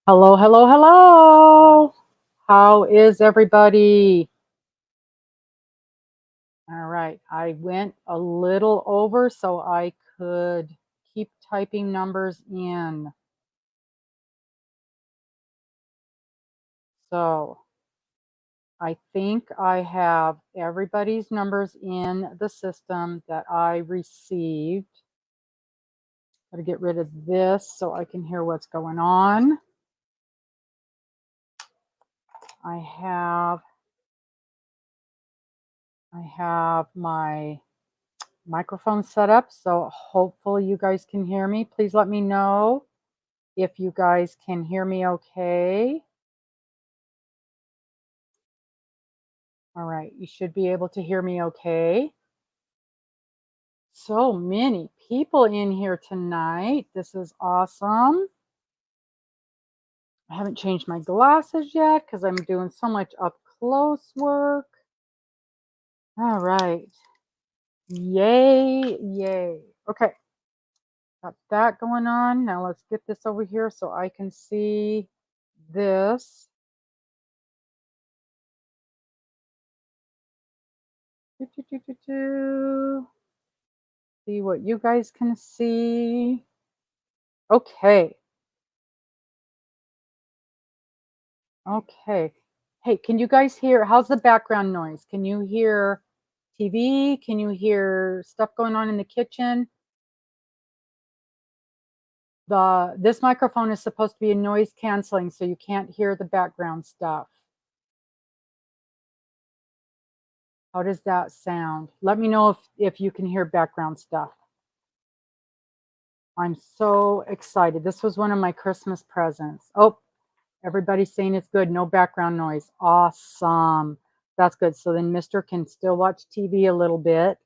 Hello, hello, hello. How is everybody? All right. I went a little over so I could keep typing numbers in. So I think I have everybody's numbers in the system that I received. Got to get rid of this so I can hear what's going on. I have my microphone set up, so hopefully you guys can hear me. Please let me know if you guys can hear me okay. All right, you should be able to hear me okay. So many people in here tonight. This is awesome. I haven't changed my glasses yet because I'm doing so much up close work. All right. Yay, yay. Okay, got that going on. Now let's get this over here so I can see this. See what you guys can see. Okay. Okay. Hey, can you guys hear? How's the background noise? Can you hear TV? Can you hear stuff going on in the kitchen? This microphone is supposed to be a noise canceling, so you can't hear the background stuff. How does that sound? Let me know if you can hear background stuff. I'm so excited. This was one of my Christmas presents. Oh, everybody's saying it's good. No background noise. Awesome. That's good. So then Mr. can still watch TV a little bit.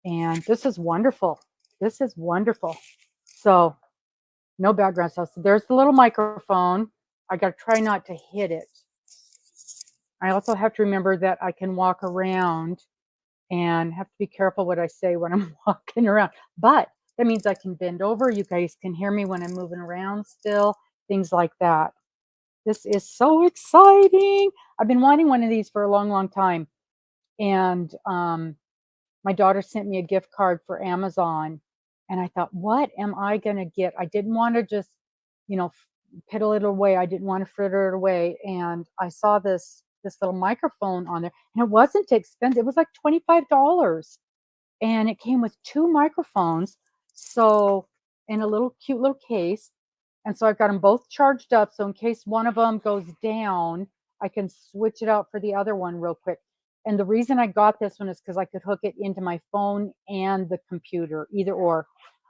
And this is wonderful. This is wonderful. So no background stuff. So there's the little microphone. I got to try not to hit it. I also have to remember that I can walk around and have to be careful what I say when I'm walking around. But that means I can bend over. You guys can hear me when I'm moving around still, things like that. This is so exciting. I've been wanting one of these for a long, long time. And my daughter sent me a gift card for Amazon. And I thought, what am I going to get? I didn't want to just, piddle it away. I didn't want to fritter it away. And I saw this little microphone on there, and it wasn't expensive. It was like $25. And it came with two microphones. So in a little cute little case. And so I've got them both charged up. So in case one of them goes down, I can switch it out for the other one real quick. And the reason I got this one is because I could hook it into my phone and the computer, either or.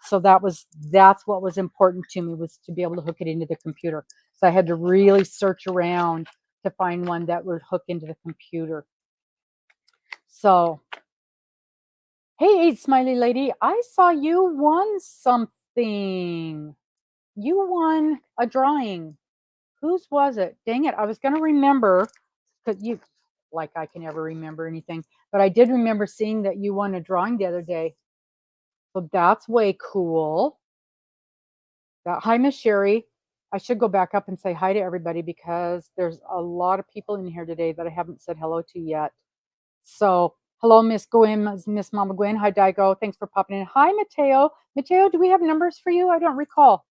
So that's what was important to me, was to be able to hook it into the computer. So I had to really search around to find one that would hook into the computer. So, hey, smiley lady, I saw you won something. You won a drawing. Whose was it? Dang it, I was going to remember, because like I can never remember anything, but I did remember seeing that you won a drawing the other day. So that's way cool. Hi, Miss Sherri. I should go back up and say hi to everybody because there's a lot of people in here today that I haven't said hello to yet. So, hello, Miss Gwen, Miss Mama Gwen. Hi, DiGo. Thanks for popping in. Hi, Mateo. Mateo, do we have numbers for you? I don't recall.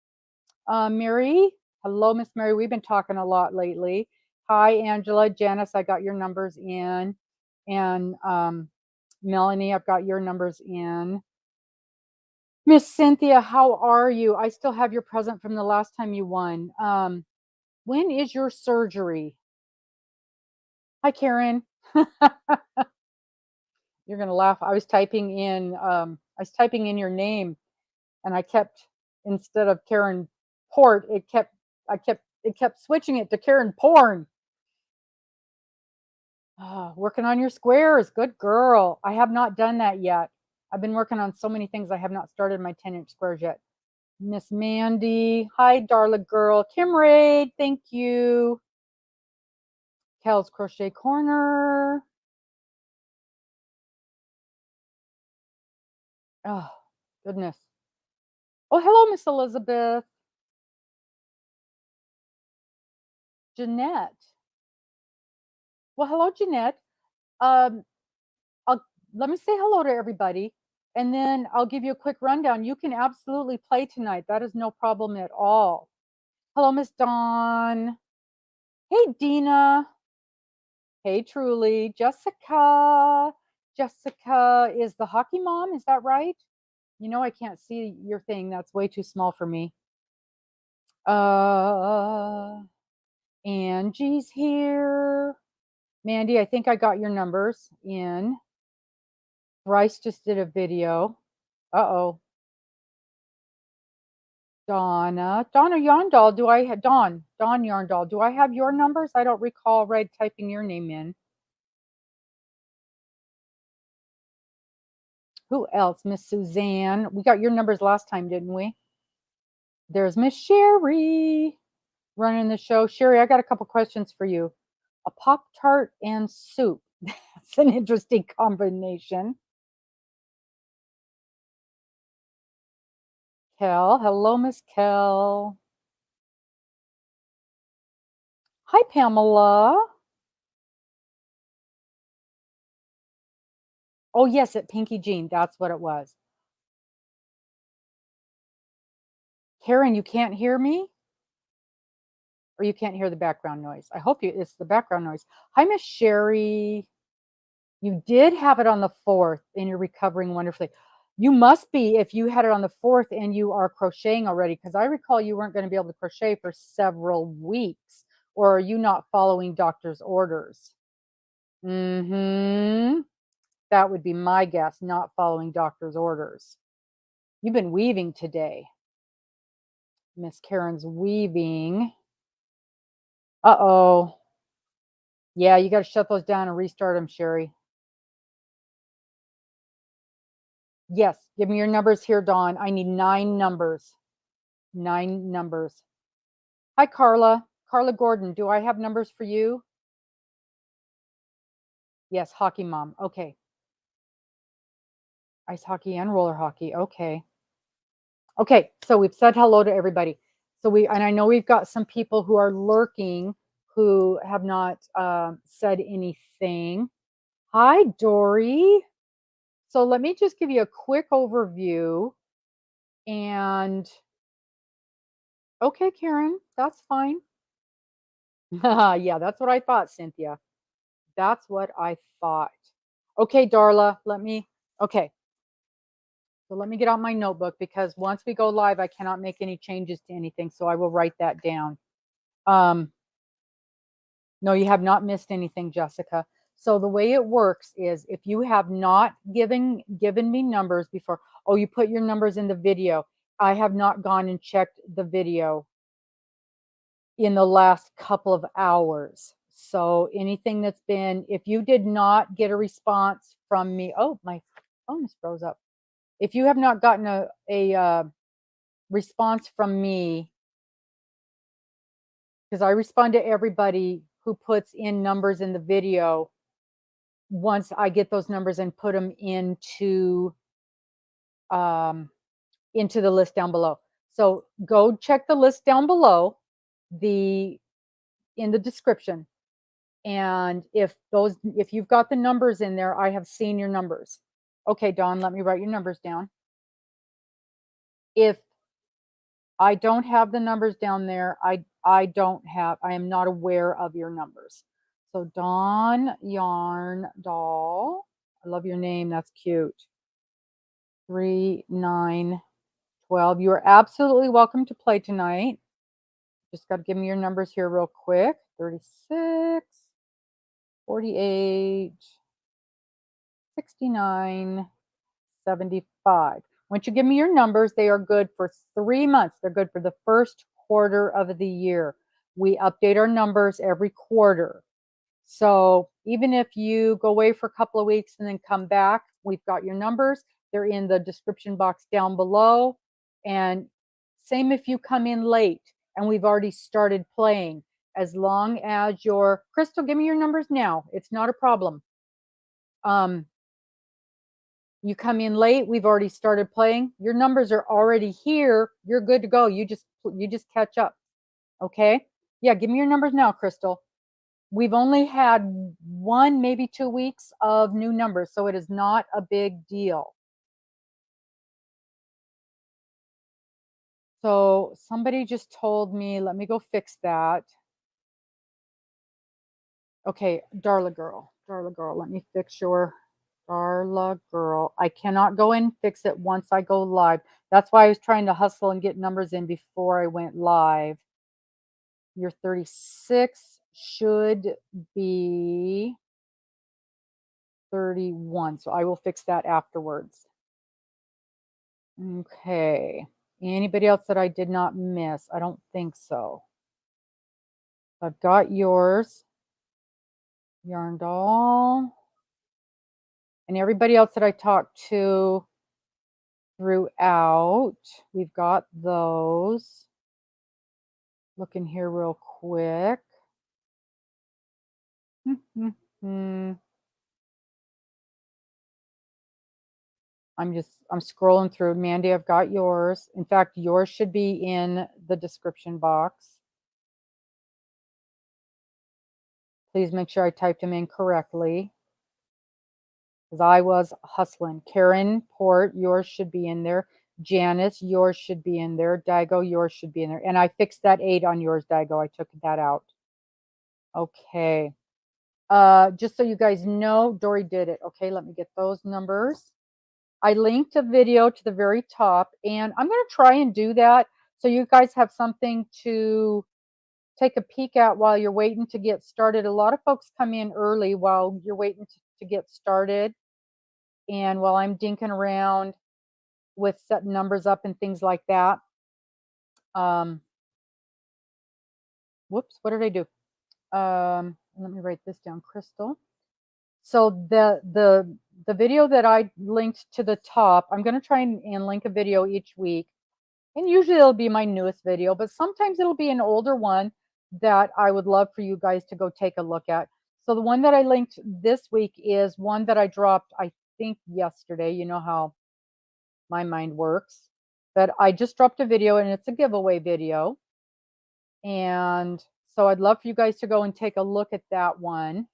Mary. Hello, Miss Mary. We've been talking a lot lately. Hi, Angela. Janice, I got your numbers in. And Melanie, I've got your numbers in. Miss Cynthia, how are you? I still have your present from the last time you won. When is your surgery? Hi, Karen. You're gonna laugh. I was typing in your name, and I kept, instead of Karen Port, it kept switching it to Karen Porn. Working on your squares. Good girl. I have not done that yet. I've been working on so many things. I have not started my 10-inch squares yet. Miss Mandy. Hi, darling girl. Kim Raid. Thank you. Kel's Crochet Corner. Oh, goodness. Oh, hello, Miss Elizabeth. Jeanette. Well, hello, Jeanette. Um, let me say hello to everybody, and then I'll give you a quick rundown. You can absolutely play tonight. That is no problem at all. Hello, Miss Dawn. Hey, Dena. Hey, Truly. Jessica. Jessica is the hockey mom. Is that right? You know, I can't see your thing. That's way too small for me. Angie's here. Mandy, I think I got your numbers in. Bryce just did a video. Uh-oh. Donna Yarndall, do I have Dawn Yarndall, do I have your numbers? I don't recall typing your name in. Who else? Miss Suzanne. We got your numbers last time, didn't we? There's Miss Sherri running the show. Sherri, I got a couple questions for you. A Pop-Tart and soup. That's an interesting combination. Kel. Hello, Miss Kel. Hi, Pamela. Oh, yes, at Pinky Jean. That's what it was. Karen, you can't hear me? Or you can't hear the background noise? I hope it's the background noise. Hi, Miss Sherri. You did have it on the 4th and you're recovering wonderfully. You must be if you had it on the 4th and you are crocheting already, because I recall you weren't going to be able to crochet for several weeks. Or are you not following doctor's orders? That would be my guess, not following doctor's orders. You've been weaving today. Miss Karen's weaving. Uh-oh. Yeah, you got to shut those down and restart them, Sherri. Yes, give me your numbers here, Dawn. I need 9 numbers. 9 numbers. Hi, Carla. Carla Gordon, do I have numbers for you? Yes, hockey mom. Okay. Ice hockey and roller hockey. Okay. Okay, so we've said hello to everybody. And I know we've got some people who are lurking who have not said anything. Hi, Dory. So let me just give you a quick overview. And okay, Karen, that's fine. Yeah, that's what I thought, Cynthia. That's what I thought. Okay, Darla, okay. So let me get out my notebook, because once we go live, I cannot make any changes to anything. So I will write that down. No, you have not missed anything, Jessica. So the way it works is, if you have not given me numbers before, oh, you put your numbers in the video. I have not gone and checked the video in the last couple of hours. So anything that's been, if you did not get a response from me, oh, my phone just froze up. If you have not gotten a response from me, because I respond to everybody who puts in numbers in the video, once I get those numbers and put them into the list down below. So go check the list down below in the description. And if you've got the numbers in there, I have seen your numbers. Okay, Dawn, let me write your numbers down. If I don't have the numbers down there, I am not aware of your numbers. So Dawn Yarn Doll, I love your name, that's cute. 3, 9, 12. You are absolutely welcome to play tonight. Just got to give me your numbers here real quick. 36, 48, 69, 75. Once you give me your numbers, they are good for 3 months. They're good for the first quarter of the year. We update our numbers every quarter. So even if you go away for a couple of weeks and then come back, we've got your numbers. They're in the description box down below. And same if you come in late and we've already started playing. As long as Crystal, give me your numbers now. It's not a problem. You come in late, we've already started playing. Your numbers are already here. You're good to go. You just catch up. Okay? Yeah, give me your numbers now, Crystal. We've only had 1, maybe 2 weeks of new numbers, so it is not a big deal. So somebody just told me, let me go fix that. Okay, Darla girl, let me fix your Darla girl. I cannot go in and fix it once I go live. That's why I was trying to hustle and get numbers in before I went live. Your 36 should be 31. So I will fix that afterwards. Okay. Anybody else that I did not miss? I don't think so. I've got yours, Yarn Doll, and everybody else that I talked to throughout. We've got those. Looking here real quick. I'm scrolling through. Mandy, I've got yours. In fact, yours should be in the description box. Please make sure I typed them in correctly, because I was hustling. Karen Port, yours should be in there. Janice, yours should be in there. DiGo, yours should be in there. And I fixed that 8 on yours, DiGo. I took that out. Okay. Just so you guys know, Dory did it. Okay, let me get those numbers. I linked a video to the very top, and I'm going to try and do that so you guys have something to take a peek at while you're waiting to get started. A lot of folks come in early while you're waiting to get started, and while I'm dinking around with setting numbers up and things like that. Whoops, what did I do? Let me write this down, Crystal. So the video that I linked to the top, I'm going to try and link a video each week. And usually it'll be my newest video, but sometimes it'll be an older one that I would love for you guys to go take a look at. So the one that I linked this week is one that I dropped, I think yesterday. You know how my mind works. But I just dropped a video, and it's a giveaway video. And so I'd love for you guys to go and take a look at that one.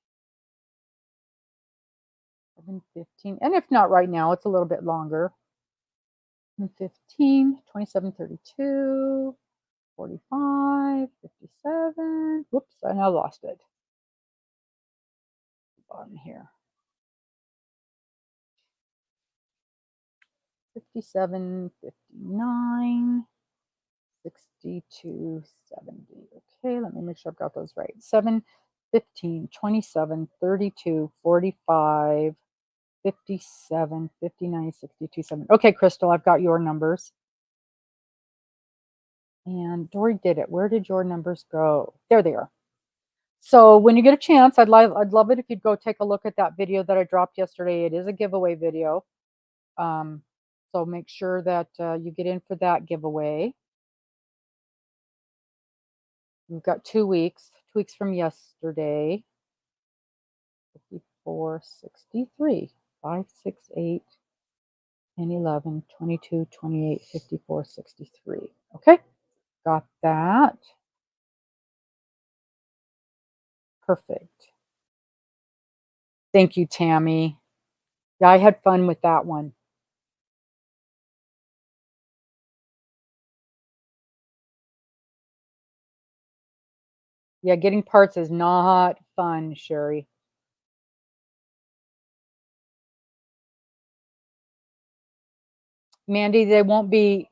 15, and if not right now, it's a little bit longer. 15, 27, 32, 45, 57. Whoops, I now lost it. Bottom here. 57, 59, 62, 70. Okay, let me make sure I've got those right. 7, 15, 27, 32, 45, 57, 59, 62, 70. Okay, Crystal, I've got your numbers. And Dory did it. Where did your numbers go? There they are. So when you get a chance, I'd love it if you'd go take a look at that video that I dropped yesterday. It is a giveaway video. So make sure that you get in for that giveaway. We've got 2 weeks, 2 weeks from yesterday. 54, 63, 5, 6, 8, 10, 11, 22, 28, 54, 63. Okay, got that. Perfect. Thank you, Tammy. Yeah, I had fun with that one. Yeah, getting parts is not fun, Sherri. Mandy, they won't be.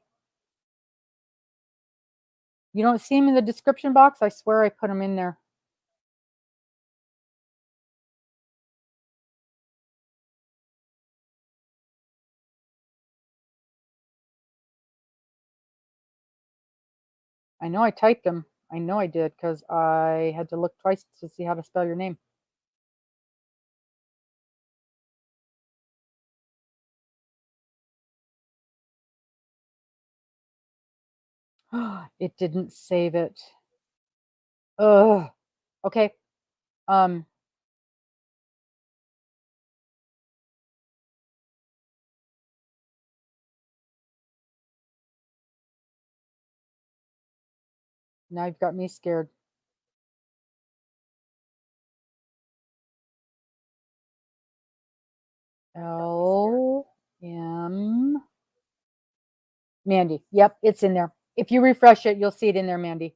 You don't see them in the description box? I swear I put them in there. I know I typed them. I know I did, because I had to look twice to see how to spell your name. It didn't save it. Ugh. Okay. Now you've got me scared. LM Mandy. Yep, it's in there. If you refresh it, you'll see it in there, Mandy.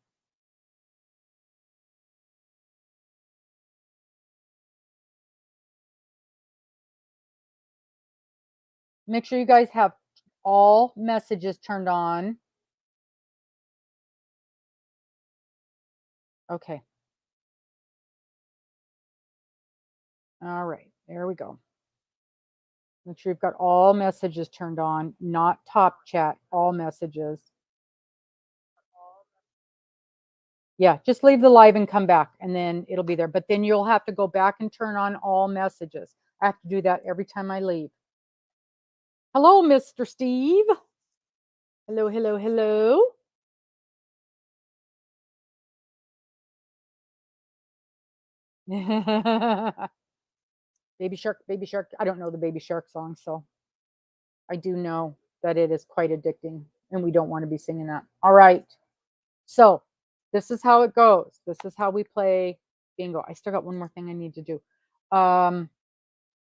Make sure you guys have all messages turned on. Okay. All right, there we go. Make sure you've got all messages turned on, not top chat, all messages. Yeah, just leave the live and come back and then it'll be there. But then you'll have to go back and turn on all messages. I have to do that every time I leave. Hello, Mr. Steve. Hello, hello, hello. Baby Shark, Baby Shark. I don't know the Baby Shark song, so I do know that it is quite addicting and we don't want to be singing that. All right. So this is how it goes. This is how we play bingo. I still got one more thing I need to do.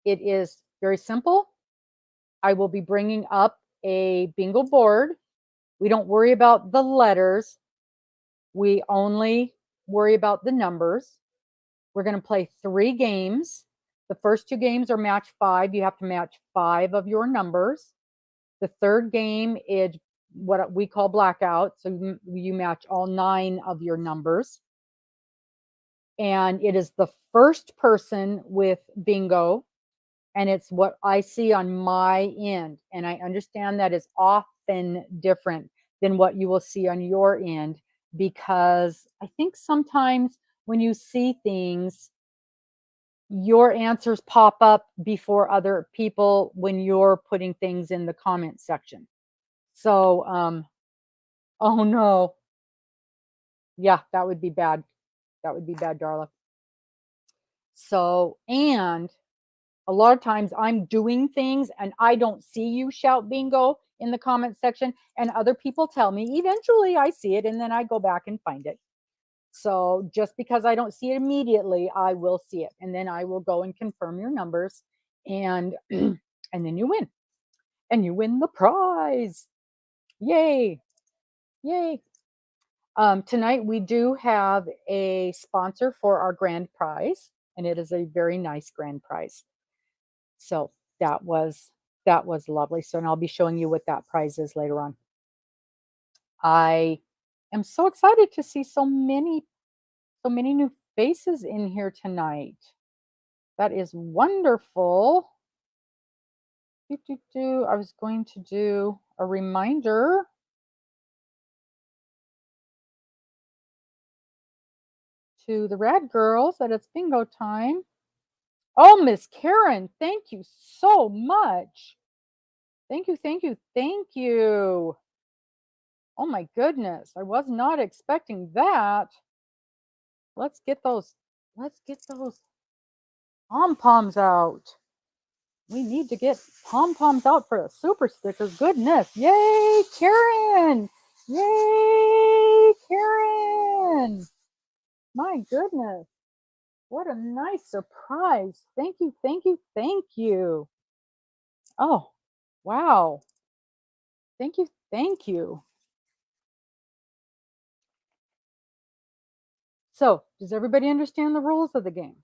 It is very simple. I will be bringing up a bingo board. We don't worry about the letters. We only worry about the numbers. We're going to play 3 games. The first 2 games are match 5. You have to match 5 of your numbers. The third game is what we call blackout. So you match all 9 of your numbers. And it is the first person with bingo. And it's what I see on my end. And I understand that is often different than what you will see on your end, because I think sometimes when you see things, your answers pop up before other people when you're putting things in the comment section. So, oh no. Yeah, that would be bad. That would be bad, Darla. So, and a lot of times I'm doing things and I don't see you shout bingo in the comment section, and other people tell me. Eventually I see it and then I go back and find it. So just because I don't see it immediately, I will see it. And then I will go and confirm your numbers, and and then you win. And you win the prize. Yay. Yay. Tonight we do have a sponsor for our grand prize, and it is a very nice grand prize. So that was lovely. So, and I'll be showing you what that prize is later on. I am so excited to see so many new faces in here tonight. That is wonderful. I was going to do a reminder to the Rad Girls that it's bingo time. Oh, Miss Karen, thank you so much. Thank you, thank you, thank you. Oh my goodness, I was not expecting that. Let's get those pom-poms out. We need to get pom-poms out for a super sticker. Goodness. Yay, Karen. Yay, Karen. My goodness. What a nice surprise. Thank you, thank you, thank you. Oh, wow. Thank you, thank you. So, does everybody understand the rules of the game?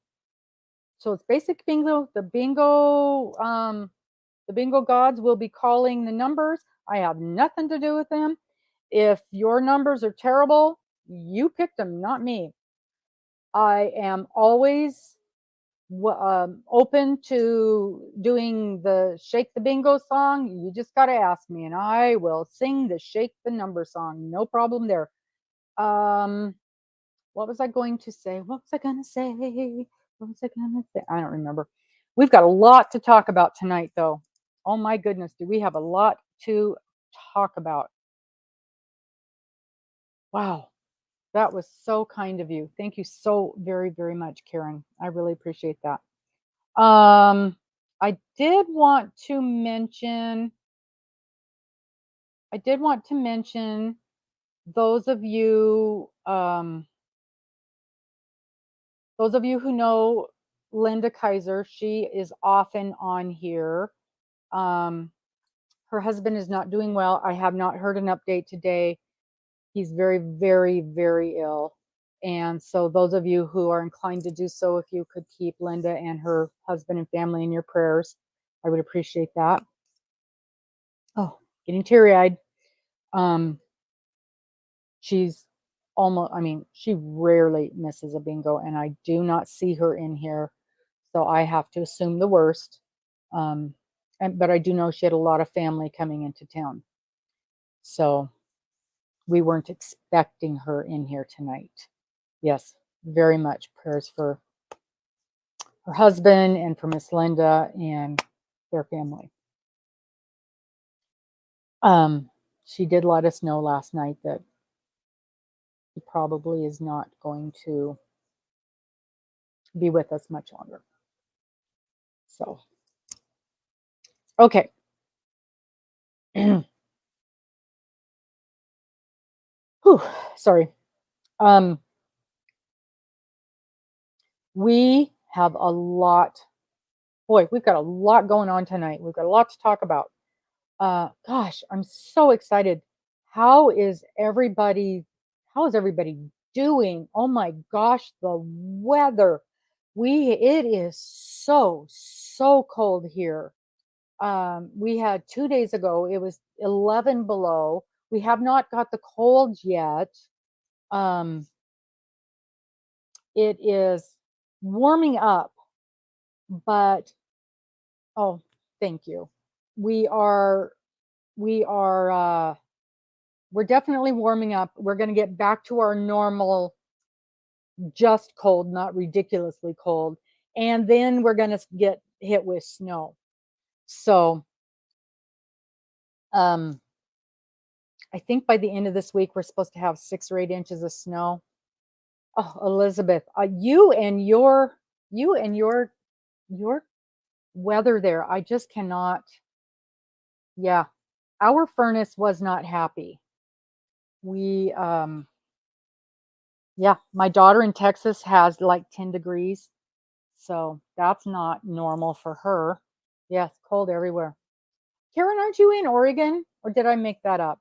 So it's basic bingo. The bingo gods will be calling the numbers. I have nothing to do with them. If your numbers are terrible, you picked them, not me. I am always open to doing the Shake the Bingo song. You just got to ask me, and I will sing the Shake the Number song. No problem there. What was I going to say? What was I going to say? What was I going to say? I don't remember. We've got a lot to talk about tonight, though. Oh my goodness, do we have a lot to talk about? Wow, that was so kind of you. Thank you so very, very much, Karen. I really appreciate that. I did want to mention those of you who know Linda Kaiser. She is often on here. Her husband is not doing well. I have not heard an update today. He's very, very, very ill. And so those of you who are inclined to do so, if you could keep Linda and her husband and family in your prayers, I would appreciate that. Oh, getting teary-eyed. She's almost, she rarely misses a bingo, and I do not see her in here. So I have to assume the worst. But I do know she had a lot of family coming into town. So we weren't expecting her in here tonight. Yes, very much prayers for her husband and for Miss Linda and their family. She did let us know last night that he probably is not going to be with us much longer. So, okay. Whew, sorry. We have a lot. Boy, we've got a lot going on tonight. We've got a lot to talk about. Gosh, I'm so excited. How is everybody doing? Oh my gosh, the weather. It is so cold here. We had 2 days ago, it was 11 below. We have not got the cold yet. It is warming up, but oh, thank you. We're definitely warming up. We're going to get back to our normal, just cold, not ridiculously cold. And then we're going to get hit with snow. So, I think by the end of this week, we're supposed to have 6 or 8 inches of snow. Oh, Elizabeth, you and your weather there, I just cannot. Yeah, our furnace was not happy. We, yeah, my daughter in Texas has like 10 degrees. So that's not normal for her. Yes, cold everywhere. Karen, aren't you in Oregon? Or did I make that up?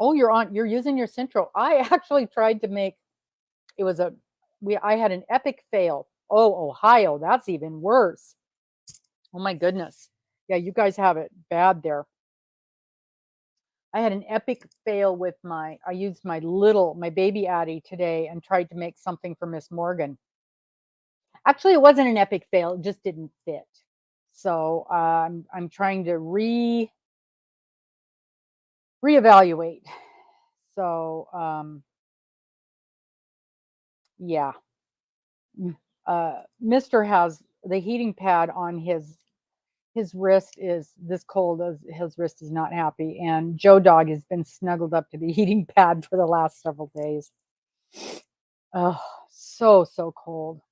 Oh, you're using your Central. I actually tried to make, I had an epic fail. Oh, Ohio, that's even worse. Oh my goodness. Yeah, you guys have it bad there. I had an epic fail with I used my baby Addie today and tried to make something for Miss Morgan. Actually, it wasn't an epic fail. It just didn't fit. So I'm trying to reevaluate. So yeah. Mr. has the heating pad on his wrist is this cold. His wrist is not happy, and Joe Dog has been snuggled up to the heating pad for the last several days. Oh, so cold.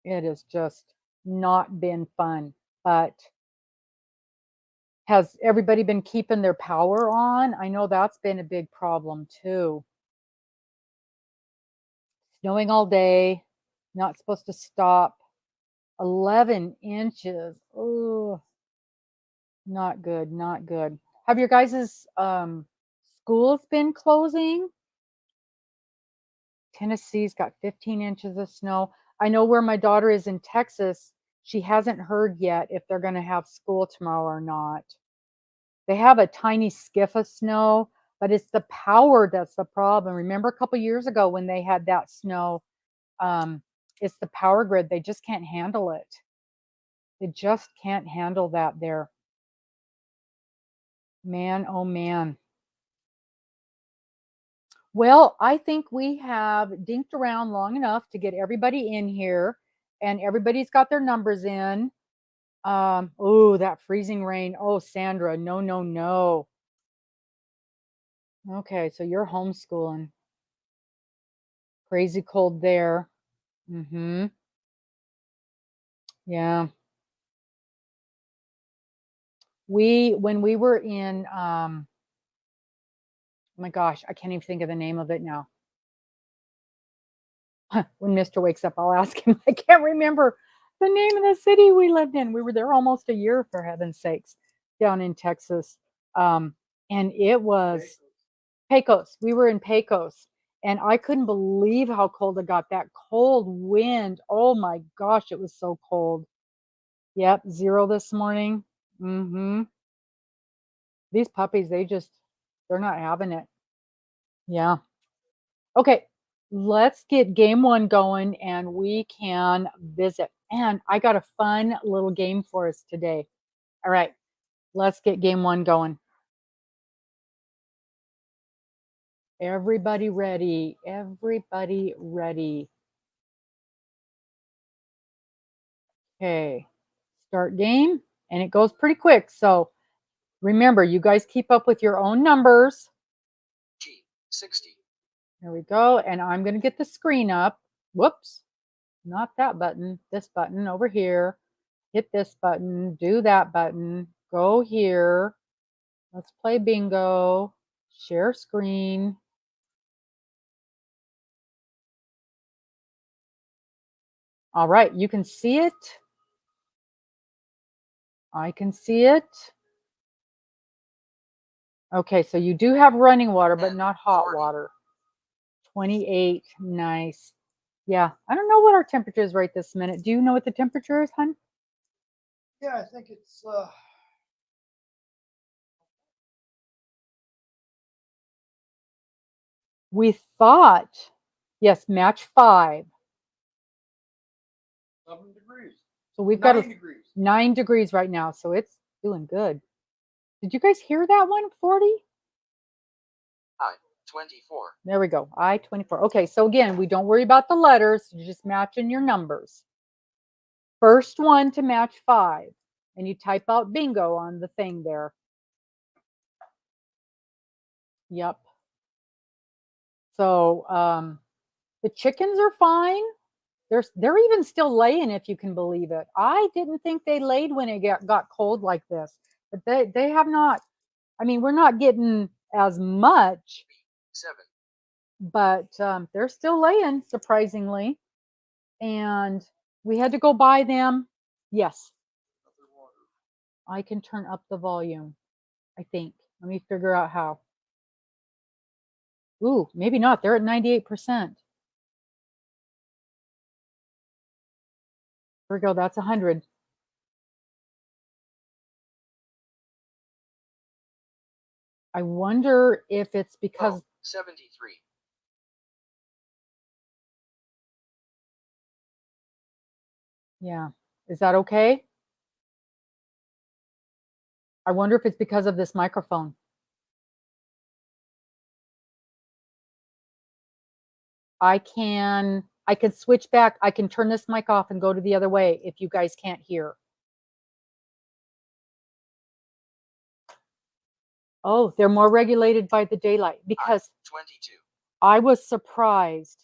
It has just not been fun. But has everybody been keeping their power on? I know that's been a big problem too. Snowing all day, not supposed to stop. 11 inches. Oh, not good, not good. Have your guys' schools been closing? Tennessee's got 15 inches of snow. I know where my daughter is in Texas. She hasn't heard yet if they're going to have school tomorrow or not. They have a tiny skiff of snow, but it's the power that's the problem. Remember a couple years ago when they had that snow? It's the power grid. They just can't handle it. They just can't handle that there. Man, oh man. Well, I think we have dinked around long enough to get everybody in here, and everybody's got their numbers in. Oh, that freezing rain. Oh, Sandra, no, no, no. Okay, so you're homeschooling. Crazy cold there. Mm-hmm. Yeah. When we were in Oh my gosh, I can't even think of the name of it now. When Mr. wakes up, I'll ask him. I can't remember the name of the city we lived in. We were there almost a year, for heaven's sakes, down in Texas. Um, and it was Pecos. We were in Pecos, and I couldn't believe how cold it got. That cold wind. Oh my gosh, it was so cold. Yep, 0 this morning. These puppies, they're not having it. Yeah. Okay, let's get game 1 going and we can visit. And I got a fun little game for us today. All right, let's get game 1 going. Everybody ready? Everybody ready? Okay, start game. And it goes pretty quick. So remember, you guys keep up with your own numbers. G60. There we go. And I'm going to get the screen up. Whoops. Not that button. This button over here. Hit this button. Do that button. Go here. Let's play bingo. Share screen. All right. You can see it. I can see it. Okay. So you do have running water, but not hot water. 28. Nice. Yeah. I don't know what our temperature is right this minute. Do you know what the temperature is, hon? Yeah, I think it's we thought, yes, match 5. 7 degrees. So we've got 9 degrees. 9 degrees right now. So it's doing good. Did you guys hear that one? 40? I-24. There we go. I-24. Okay, so again, we don't worry about the letters. You're just matching your numbers. First one to match 5. And you type out bingo on the thing there. Yep. So the chickens are fine. They're even still laying, if you can believe it. I didn't think they laid when it got cold like this. But they have not. I mean, we're not getting as much. 7. But they're still laying, surprisingly. And we had to go buy them. Yes. I can turn up the volume, I think. Let me figure out how. Ooh, maybe not. They're at 98%. Here we go. That's 100. I wonder if it's because 73. Yeah. Is that okay? I wonder if it's because of this microphone. I could switch back. I can turn this mic off and go to the other way if you guys can't hear. Oh, they're more regulated by the daylight because 22. I was surprised.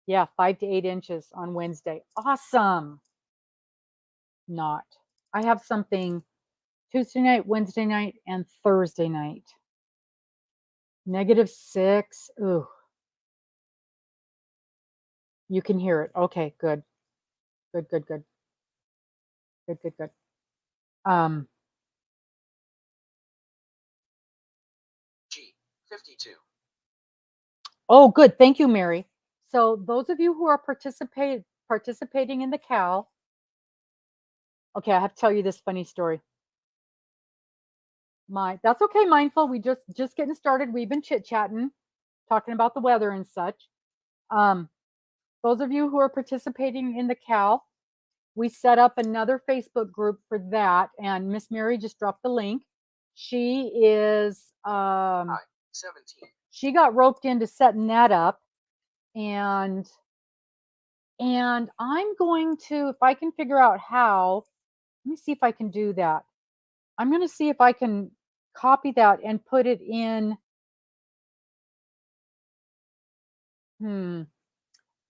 Yeah, 5 to 8 inches on Wednesday. Awesome. Not. I have something Tuesday night, Wednesday night, and Thursday night. -6. Ooh. You can hear it. Okay, good. Good, good, good. Good, good, good. G52. Oh, good. Thank you, Mary. So those of you who are participating in the CAL, okay, I have to tell you this funny story. That's okay, Mindful. We just getting started. We've been chit-chatting, talking about the weather and such. Those of you who are participating in the CAL, we set up another Facebook group for that, and Miss Mary just dropped the link. She is 17. She got roped into setting that up, and I'm going to, if I can figure out how, let me see if I can do that. I'm going to see if I can copy that and put it in.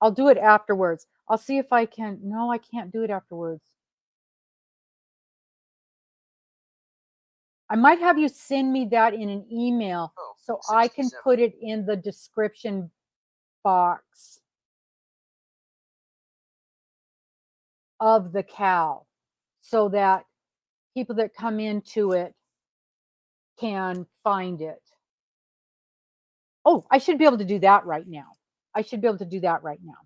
I'll do it afterwards. I'll see if I can. No, I can't do it afterwards. I might have you send me that in an email so I can 67. put it in the description box of the cow so that people that come into it can find it. Oh, I should be able to do that right now. I should be able to do that right now.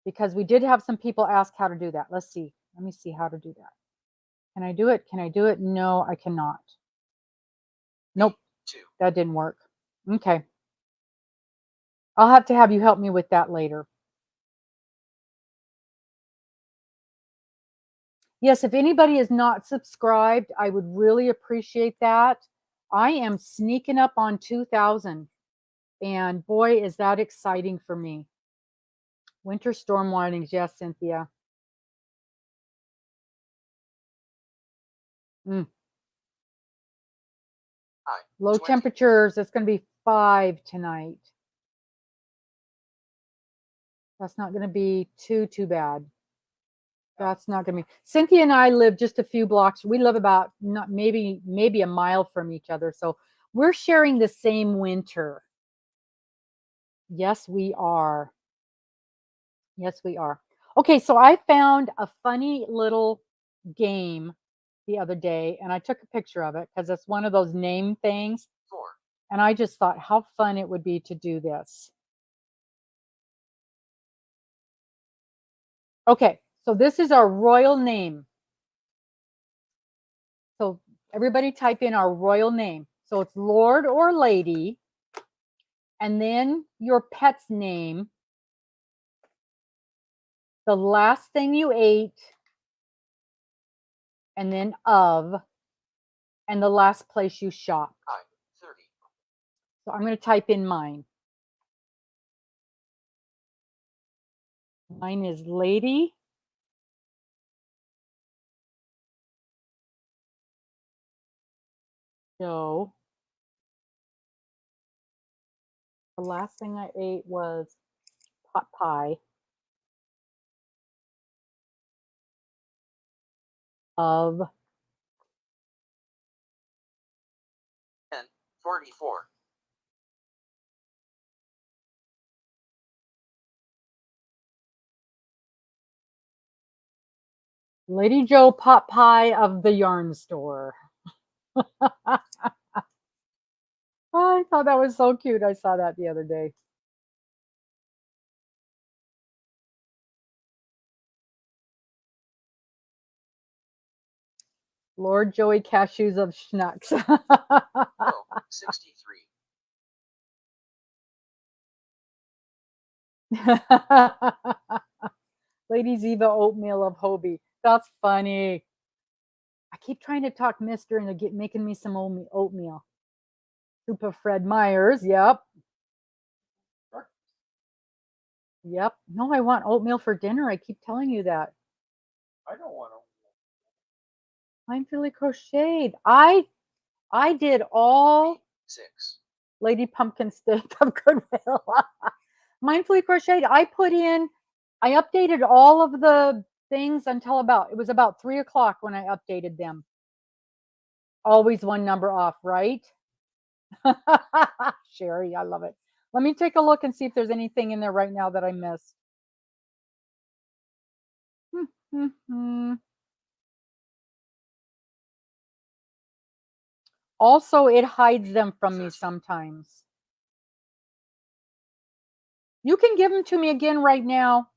Because we did have some people ask how to do that. Let's see. Let me see how to do that. Can I do it? Can I do it? No, I cannot. Nope. That didn't work. Okay. I'll have to have you help me with that later. Yes, if anybody is not subscribed, I would really appreciate that. I am sneaking up on 2,000. And boy, is that exciting for me. Winter storm warnings. Yes, Cynthia. Low 20. temperatures. It's going to be 5 tonight. That's not going to be too bad. That's not going to be. Cynthia and I live just a few blocks. We live about maybe a mile from each other. So we're sharing the same winter. Yes, we are. Yes, we are. Okay, so I found a funny little game the other day, and I took a picture of it because it's one of those name things. 4. And I just thought how fun it would be to do this. Okay, so this is our royal name. So everybody type in our royal name. So it's Lord or Lady, and then your pet's name, the last thing you ate, and then of, and the last place you shopped. 30. So I'm going to type in mine. Mine is Lady. So the last thing I ate was pot pie. Of 10. 44. Lady Joe pot pie of the yarn store. I thought that was so cute. I saw that the other day. Lord Joey Cashews of Schnucks. 63. Lady Ziva Oatmeal of Hobie. That's funny. I keep trying to talk Mister into making me some oatmeal. Soup of Fred Meyers. Yep. Yep. No, I want oatmeal for dinner. I keep telling you that. I don't want to. Mindfully crocheted. I did all 6. Lady Pumpkin Steak of Goodwill. Mindfully crocheted. I updated all of the things until it was about 3 o'clock when I updated them. Always one number off, right? Sherri, I love it. Let me take a look and see if there's anything in there right now that I missed. Also, it hides them from me sometimes. You can give them to me again right now,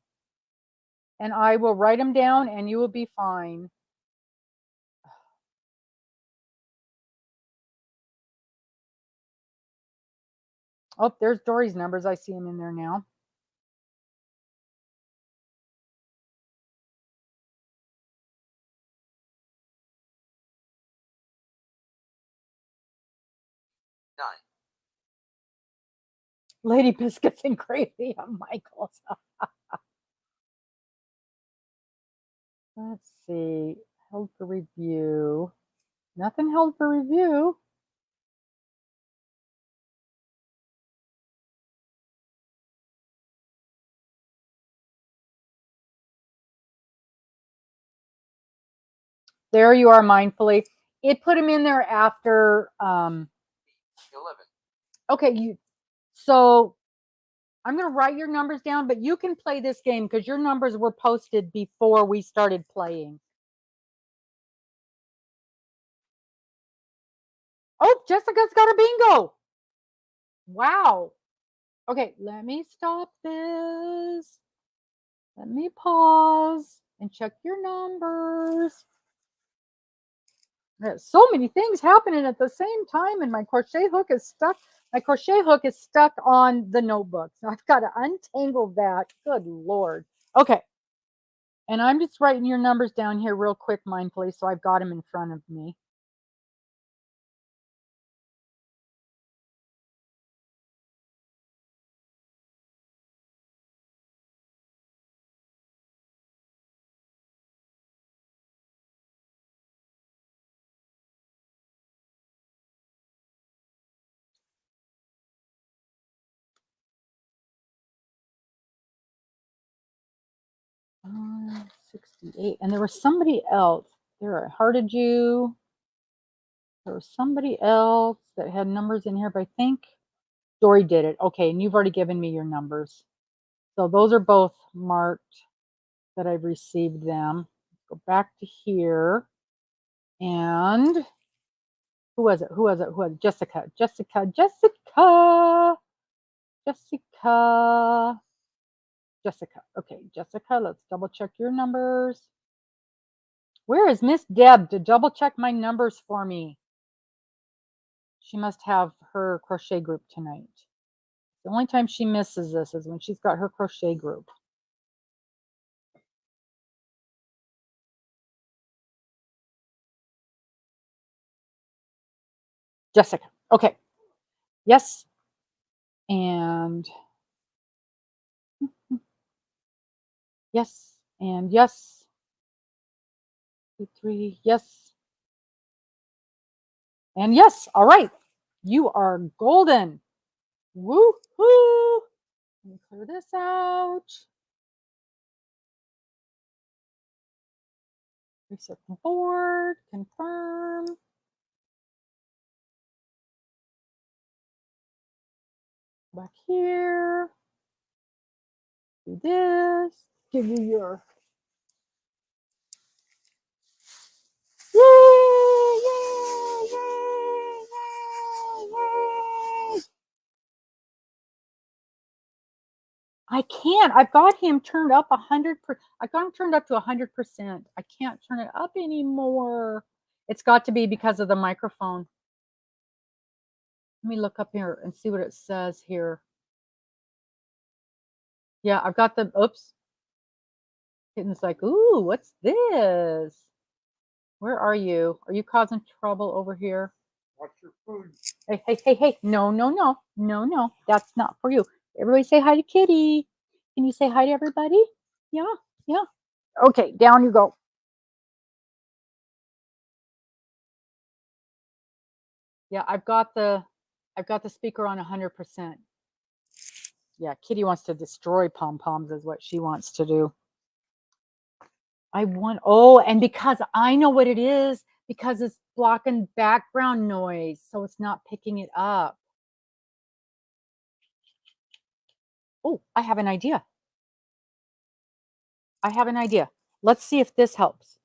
and I will write them down, and you will be fine. Oh, there's Dory's numbers. I see them in there now. Lady Biscuits and Gravy of Michael's. Let's see. Held for review. Nothing held for review. There you are, mindfully. it put them in there after 11. okay, so I'm going to write your numbers down, but you can play this game because your numbers were posted before we started playing. Oh, Jessica's got a bingo. Wow. Okay, let me stop this. Let me pause and check your numbers. There's so many things happening at the same time, and my crochet hook is stuck. My crochet hook is stuck on the notebook. So I've got to untangle that. Good Lord. Okay. And I'm just writing your numbers down here real quick, mindfully, so I've got them in front of me. Uh, 68. And there was somebody else. There, I hearted you. There was somebody else that had numbers in here, but I think Dory did it. Okay, and you've already given me your numbers. So those are both marked that I've received them. Let's go back to here. And who was it? Who was it? Who was it? Jessica. Jessica. Jessica. Jessica. Jessica. Okay, Jessica, let's double check your numbers. Where is Miss Deb to double check my numbers for me? She must have her crochet group tonight. The only time she misses this is when she's got her crochet group. Jessica. Okay. Yes. And yes. And yes. 2, 3. Yes. And yes. All right. You are golden. Woo-hoo. Let me clear this out. Reset the board. Confirm. Back here. Do this. Give you your. Yay! Yay! Yay! Yay! Yay! I can't. I've got him turned up 100%. I got him turned up to 100%. I can't turn it up anymore. It's got to be because of the microphone. Let me look up here and see what it says here. Yeah, I've got the, oops. Kitten's like, ooh, what's this? Where are you? Are you causing trouble over here? What's your food? Hey, hey, hey, hey. No, no, no. No, no. That's not for you. Everybody say hi to Kitty. Can you say hi to everybody? Yeah, yeah. Okay, down you go. Yeah, I've got the speaker on 100%. Yeah, Kitty wants to destroy pom-poms is what she wants to do. Oh, and because I know what it is, because it's blocking background noise, so it's not picking it up. Oh, I have an idea. I have an idea. Let's see if this helps.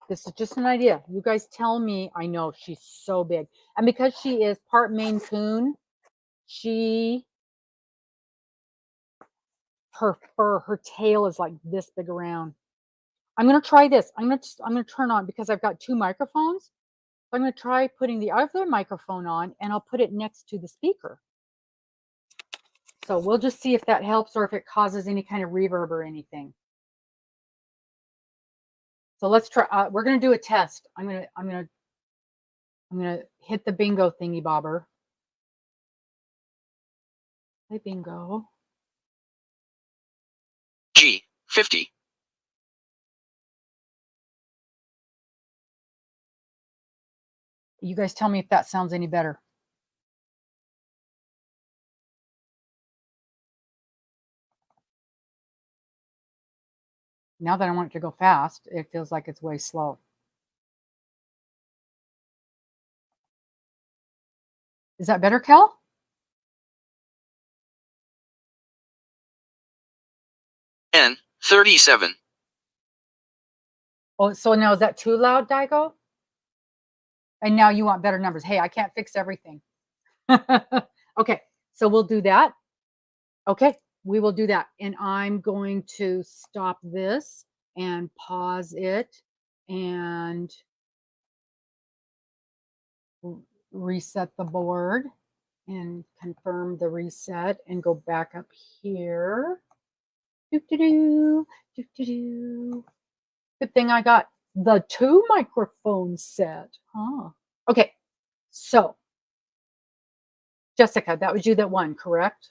This is just an idea. You guys tell me. I know she's so big. And because she is part Maine Coon, her fur, her tail is like this big around. I'm going to try this. I'm going to turn on because I've got 2 microphones. So I'm going to try putting the other microphone on and I'll put it next to the speaker. So we'll just see if that helps or if it causes any kind of reverb or anything. So let's try. We're going to do a test. I'm going to hit the bingo thingy bobber. Hey, bingo. G 50. You guys tell me if that sounds any better. Now that I want it to go fast, it feels like it's way slow. Is that better, Kel? N 37. Oh, so now is that too loud, DiGo? And now you want better numbers. Hey, I can't fix everything. Okay, so we'll do that. Okay, we will do that. And I'm going to stop this and pause it and reset the board and confirm the reset and go back up here. Do-do-do, do-do-do. Good thing I got the 2 microphones set. Huh. Okay, so Jessica, that was you that won, correct?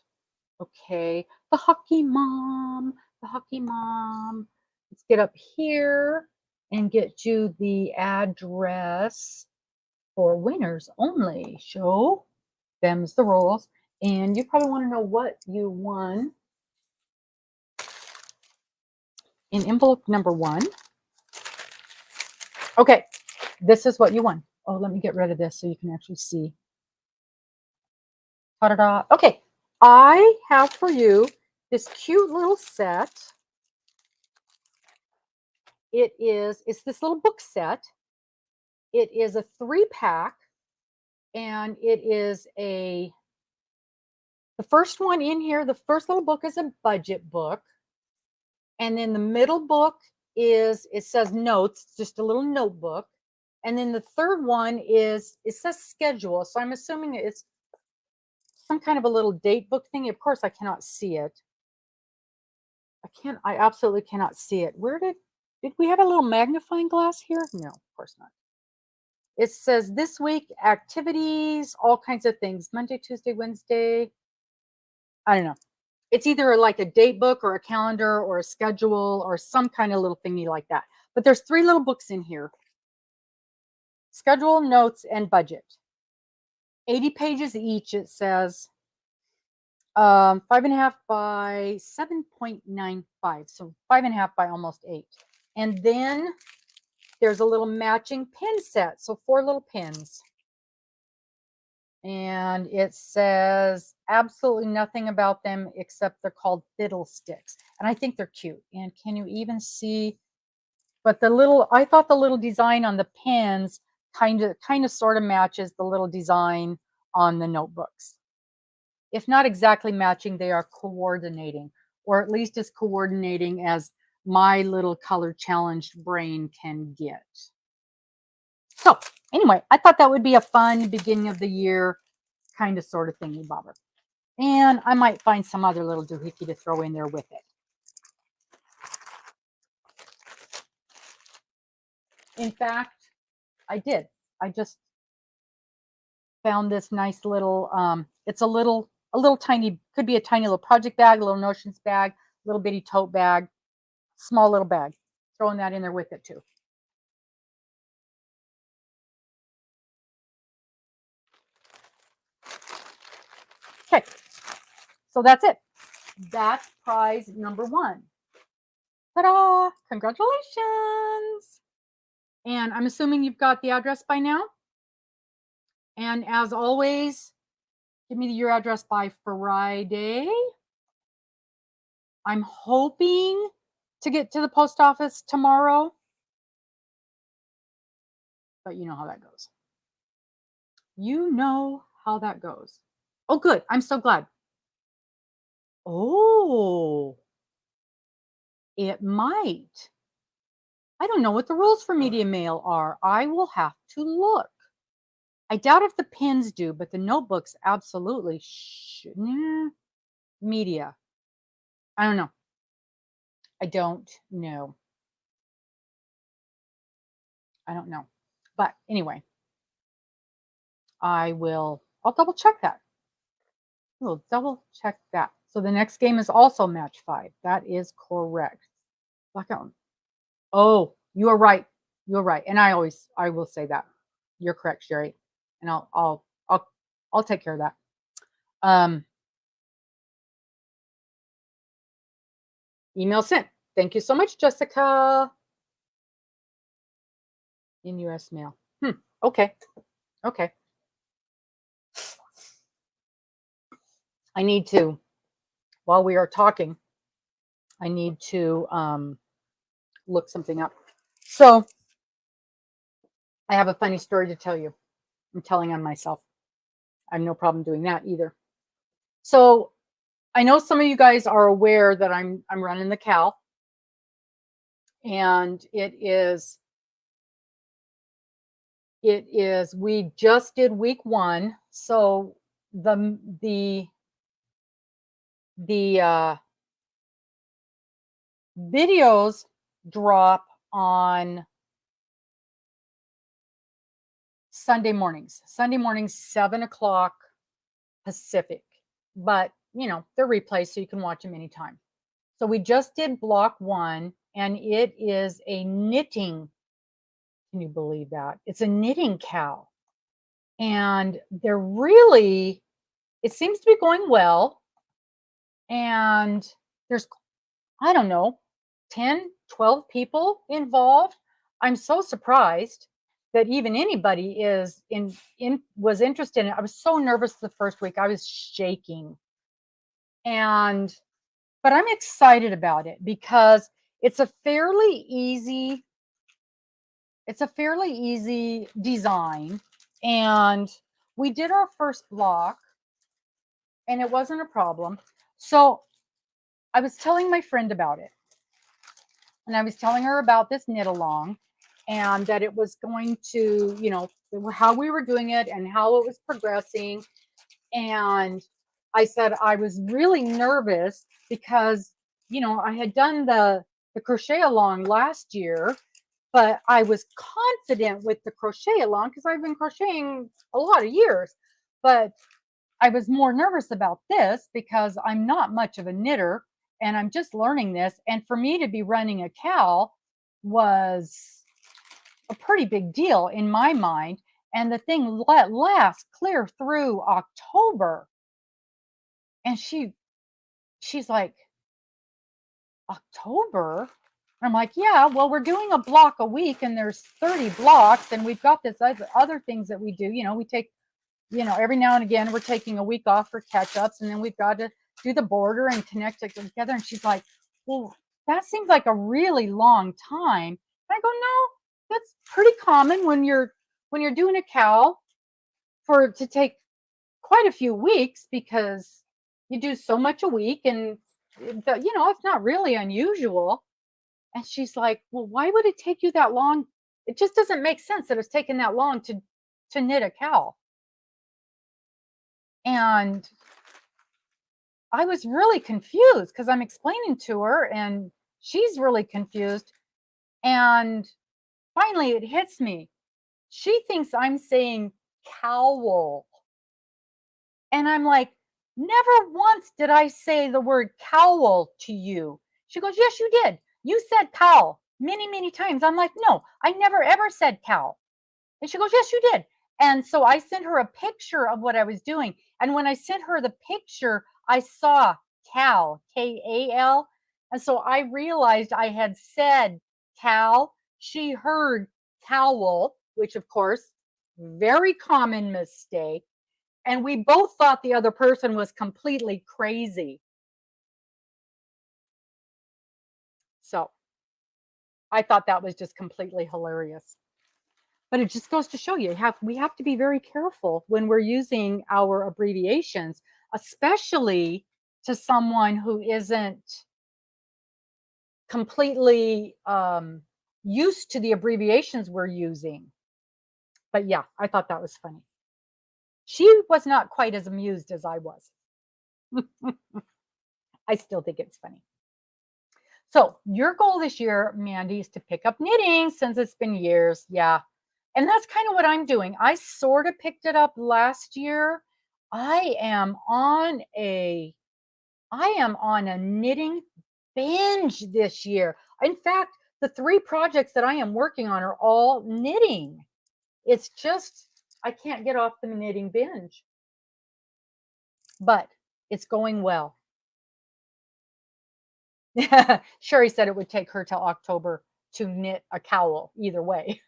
Okay, the hockey mom, the hockey mom. Let's get up here and get you the address for winners only. Show them's the rules. And you probably want to know what you won in envelope number 1. Okay, this is what you won. Oh, let me get rid of this so you can actually see. Ta-da-da. Okay, I have for you this cute little set. It's this little book set. It is a 3-pack, and it is the first one in here, the first little book is a budget book. And then the middle book it says notes, it's just a little notebook. And then the third one it says schedule. So I'm assuming it's some kind of a little date book thing. Of course, I cannot see it. I absolutely cannot see it. Did we have a little magnifying glass here? No, of course not. It says this week, activities, all kinds of things. Monday, Tuesday, Wednesday. I don't know. It's either like a date book or a calendar or a schedule or some kind of little thingy like that. But there's 3 little books in here. Schedule, notes, and budget. 80 pages each, it says. 5.5 by 7.95. So 5.5 by almost 8. And then there's a little matching pin set. So 4 little pins. And it says absolutely nothing about them except they're called fiddlesticks. And I think they're cute. And can you even see? But I thought the little design on the pins kind of sort of matches the little design on the notebooks. If not exactly matching, they are coordinating, or at least as coordinating as my little color challenged brain can get. So anyway, I thought that would be a fun beginning of the year kind of sort of thingy bobber. And I might find some other little doohickey to throw in there with it. In fact, I did. I just found this nice little, it's a little tiny, could be a tiny little project bag, a little notions bag, little bitty tote bag, small little bag. Throwing that in there with it too. Okay, so that's it. That's prize number 1. Ta-da! Congratulations! And I'm assuming you've got the address by now. And as always, give me your address by Friday. I'm hoping to get to the post office tomorrow. But you know how that goes. You know how that goes. Oh, good. I'm so glad. Oh, it might. I don't know what the rules for media mail are. I will have to look. I doubt if the pins do, but the notebooks absolutely should. Media. I don't know. I don't know. I don't know. But anyway, I'll double check that. We'll double check that. So the next game is also match 5. That is correct. Blackout. Oh, you are right. You're right. And I will say that. You're correct, Sherri. And I'll take care of that. Email sent. Thank you so much, Jessica. In U.S. mail. Okay. Okay. I need to, while we are talking, I need to look something up. So I have a funny story to tell you. I'm telling on myself. I have no problem doing that either. So I know some of you guys are aware that I'm running the Cal, and it is we just did week 1, so the videos drop on Sunday mornings, 7 o'clock Pacific, but they're replayed so you can watch them anytime. So we just did block 1, and it is a knitting. Can you believe that? It's a knitting cow. And they're really, it seems to be going well. And there's, I don't know, 10, 12 people involved. I'm so surprised that even anybody was interested in it. I was so nervous the first week. I was shaking. But I'm excited about it because it's a fairly easy design. And we did our first block and it wasn't a problem. So I was telling my friend about it. And I was telling her about this knit along and that it was going to, how we were doing it and how it was progressing. And I said I was really nervous because, I had done the crochet along last year, but I was confident with the crochet along because I've been crocheting a lot of years. But I was more nervous about this because I'm not much of a knitter and I'm just learning this. And for me to be running a Cal was a pretty big deal in my mind. And the thing lasts clear through October. And she's like, October? I'm like, yeah, well, we're doing a block a week and there's 30 blocks and we've got this other things that we do. We take, every now and again, we're taking a week off for catch-ups and then we've got to do the border and connect it together. And she's like, well, that seems like a really long time. And I go, no, that's pretty common when you're doing a cow to take quite a few weeks because you do so much a week and it's not really unusual. And she's like, well, why would it take you that long? It just doesn't make sense that it's taken that long to knit a cow. And I was really confused because I'm explaining to her and she's really confused. And finally it hits me. She thinks I'm saying cowl. And I'm like, never once did I say the word cowl to you. She goes, yes, you did. You said cow many, many times. I'm like, no, I never ever said cow. And she goes, yes, you did. And so I sent her a picture of what I was doing. And when I sent her the picture, I saw Cal, K-A-L. And so I realized I had said Cal. She heard cowl, which of course, very common mistake. And we both thought the other person was completely crazy. So I thought that was just completely hilarious. But it just goes to show you, we have to be very careful when we're using our abbreviations, especially to someone who isn't completely used to the abbreviations we're using. But yeah, I thought that was funny. She was not quite as amused as I was. I still think it's funny. So your goal this year, Mandy, is to pick up knitting since it's been years. Yeah. And that's kind of what I'm doing. I sort of picked it up last year. I am on a knitting binge this year. In fact, the 3 projects that I am working on are all knitting. It's just, I can't get off the knitting binge. But it's going well. Sherri said it would take her till October to knit a cowl either way.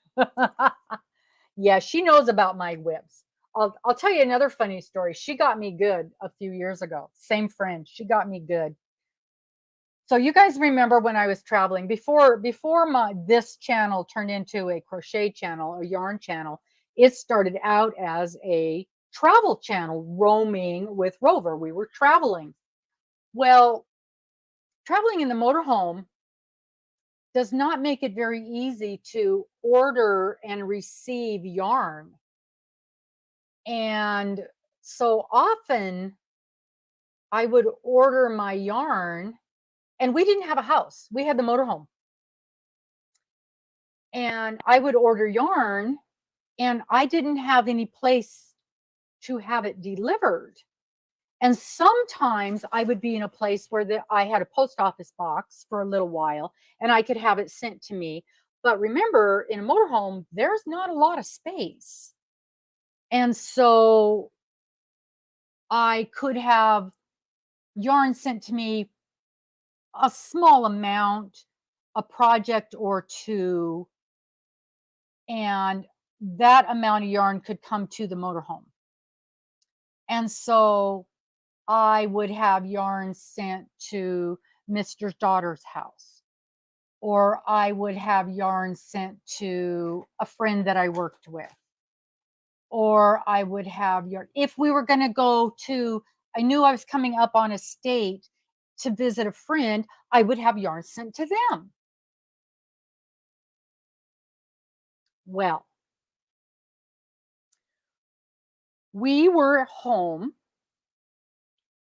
Yeah, she knows about my whips. I'll tell you another funny story. She got me good a few years ago. Same friend. She got me good. So you guys remember when I was traveling before my this channel turned into a crochet channel, a yarn channel, it started out as a travel channel, roaming with Rover. We were traveling. Well, traveling in the motorhome does not make it very easy to order and receive yarn. And so often I would order my yarn, and we didn't have a house. We had the motorhome. And I would order yarn, and I didn't have any place to have it delivered. And sometimes I would be in a place where I had a post office box for a little while, and I could have it sent to me. But remember, in a motorhome, there's not a lot of space. And so I could have yarn sent to me, a small amount, a project or two, and that amount of yarn could come to the motorhome. And so I would have yarn sent to Mr. daughter's house, or I would have yarn sent to a friend that I worked with, or I would have yarn. If we were going to go to, I knew I was coming up on a state to visit a friend, I would have yarn sent to them. Well, we were home,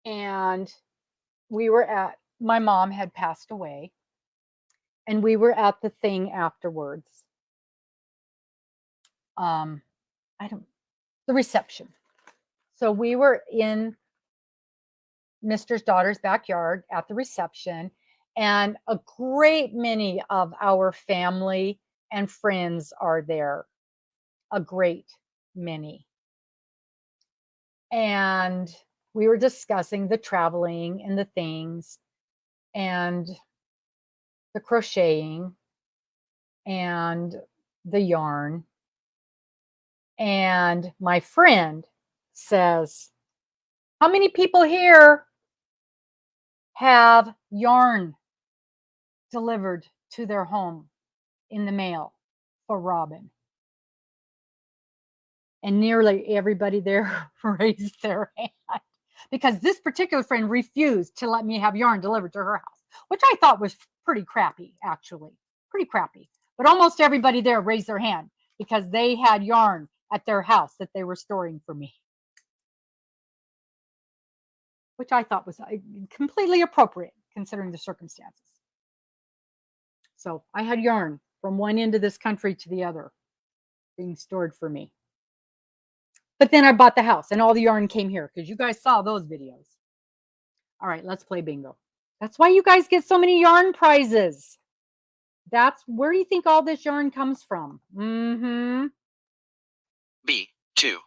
and my mom had passed away, and we were at the thing afterwards. I don't, the reception. So we were in Mr.'s daughter's backyard at the reception, and a great many of our family and friends are there. A great many. And we were discussing the traveling and the things and the crocheting and the yarn. And my friend says, "How many people here have yarn delivered to their home in the mail for Robin?" And nearly everybody there raised their hand, because this particular friend refused to let me have yarn delivered to her house, which I thought was pretty crappy, actually. Pretty crappy. But almost everybody there raised their hand because they had yarn at their house that they were storing for me, which I thought was completely appropriate considering the circumstances. So I had yarn from one end of this country to the other being stored for me. But then I bought the house and all the yarn came here because you guys saw those videos. All right, let's play bingo. That's why you guys get so many yarn prizes. That's where do you think all this yarn comes from? Mm-hmm. B. 2.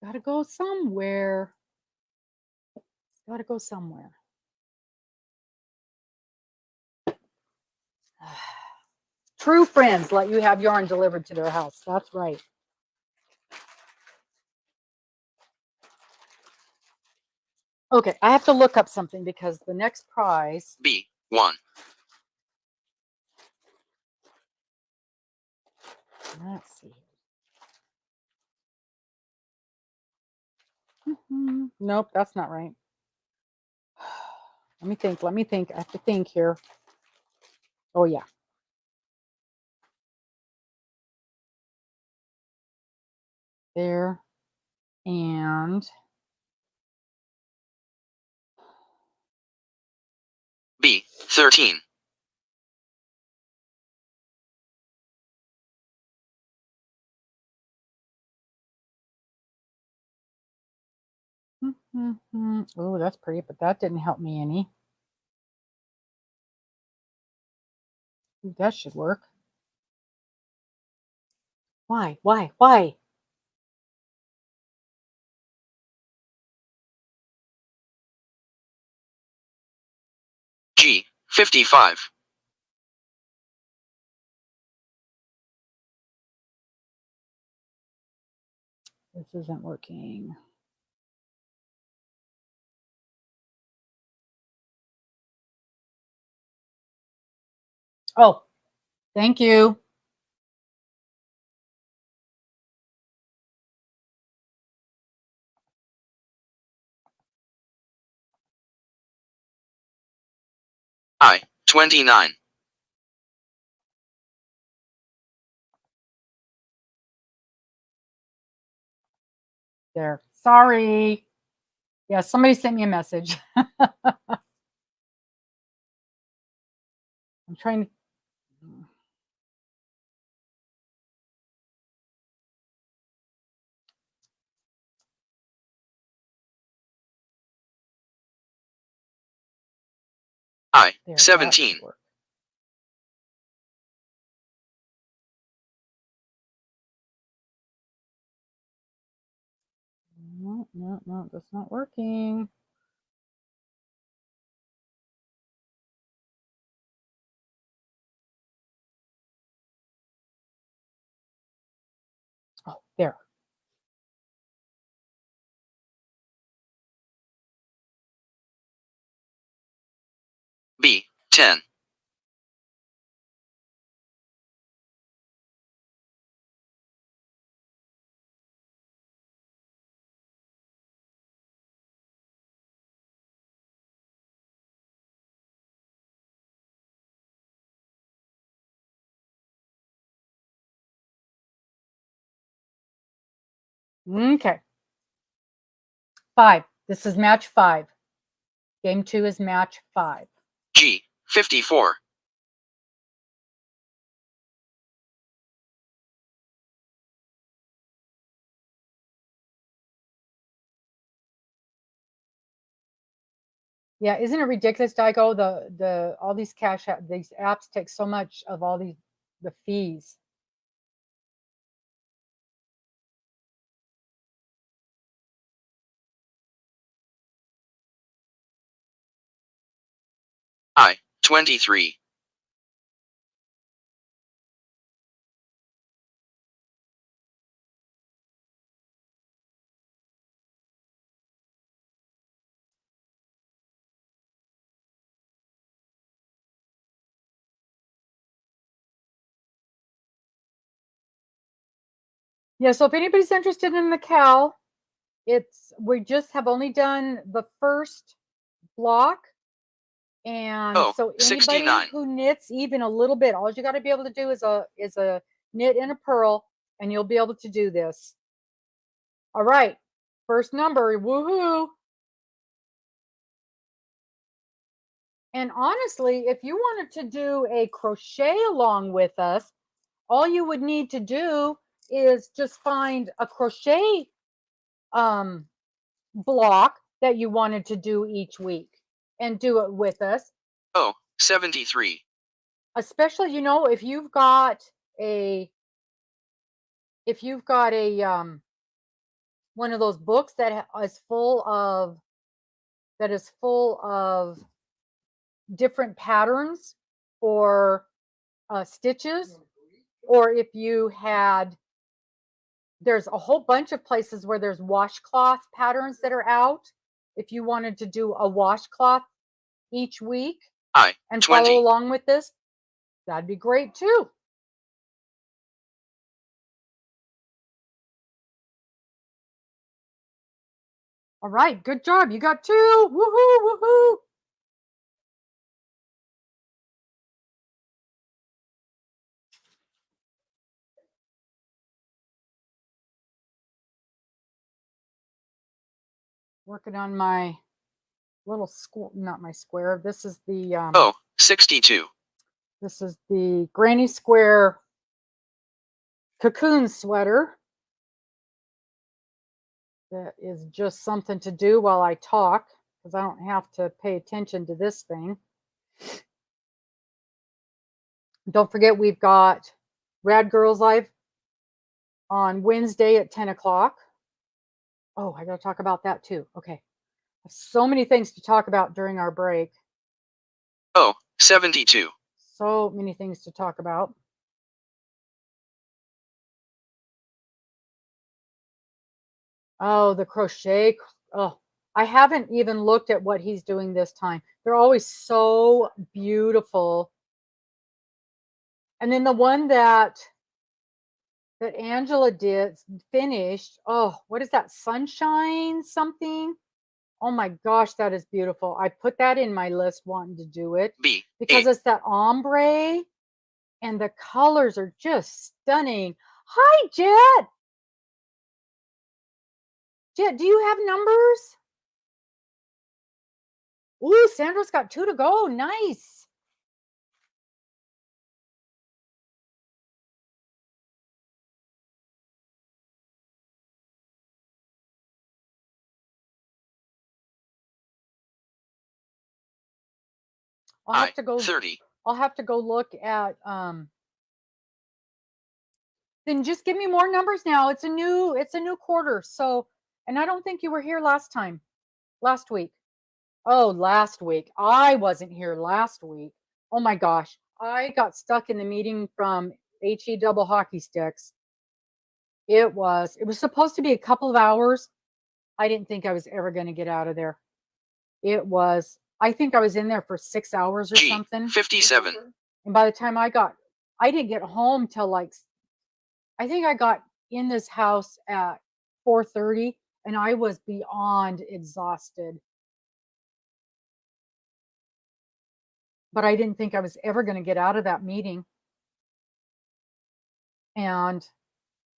Gotta go somewhere. Gotta go somewhere. True friends let you have yarn delivered to their house. That's right. Okay, I have to look up something because the next prize. B. 1. Let's see. Nope, that's not right. Let me think. Let me think. I have to think here. Oh, yeah. There. And B. 13. oh, that's pretty, but that didn't help me any. Ooh, that should work. Why? Why? Why? G, 55. This isn't working. Oh, thank you. I, 29. There. Sorry. Yeah, somebody sent me a message. I'm trying to. I, There, 17. No, that's not working. Oh, there. B, 10. Okay. 5. This is match 5. Game 2 is match 5. G, 54. Yeah, isn't it ridiculous, DiGo? All these these apps take so much of all the fees. I, 23. Yeah, so if anybody's interested in the cowl, we just have only done the first block. And Oh, so anybody 69. who knits even a little bit, all you got to be able to do is a knit and a purl, and you'll be able to do this. All right, first number, woohoo. And honestly, if you wanted to do a crochet along with us, all you would need to do is just find a crochet block that you wanted to do each week and do it with us. Oh, 73. Especially, if you've got a one of those books that is full of different patterns or stitches, or if you had, there's a whole bunch of places where there's washcloth patterns that are out. If you wanted to do a washcloth each week I, and 20. follow along with this, that'd be great too. All right, good job. You got 2. Woohoo, woohoo. Working on my little not my square. This is the Oh, 62. this is the granny square cocoon sweater. That is just something to do while I talk, because I don't have to pay attention to this thing. Don't forget, we've got Rad Girls Live on Wednesday at 10 o'clock. Oh, I got to talk about that too. Okay. So many things to talk about during our break. Oh, 72. So many things to talk about. Oh, the crochet. Oh, I haven't even looked at what he's doing this time. They're always so beautiful. And then the one that Angela did finished. Oh, what is that? Sunshine something? Oh my gosh, that is beautiful. I put that in my list wanting to do it B. because 8. it's that ombre and the colors are just stunning. Hi, Jet. Jet, do you have numbers? Ooh, Sandra's got 2 to go. Nice. I'll have to go 30. I'll have to go look at then just give me more numbers now. It's a new quarter. So, and I don't think you were here last week. Oh, last week. I wasn't here last week. Oh my gosh. I got stuck in the meeting from HE double hockey sticks. It was supposed to be a couple of hours. I didn't think I was ever going to get out of there. I think I was in there for 6 hours or something. 57. And by the time I didn't get home till I think I got in this house at 4:30 and I was beyond exhausted. But I didn't think I was ever going to get out of that meeting. And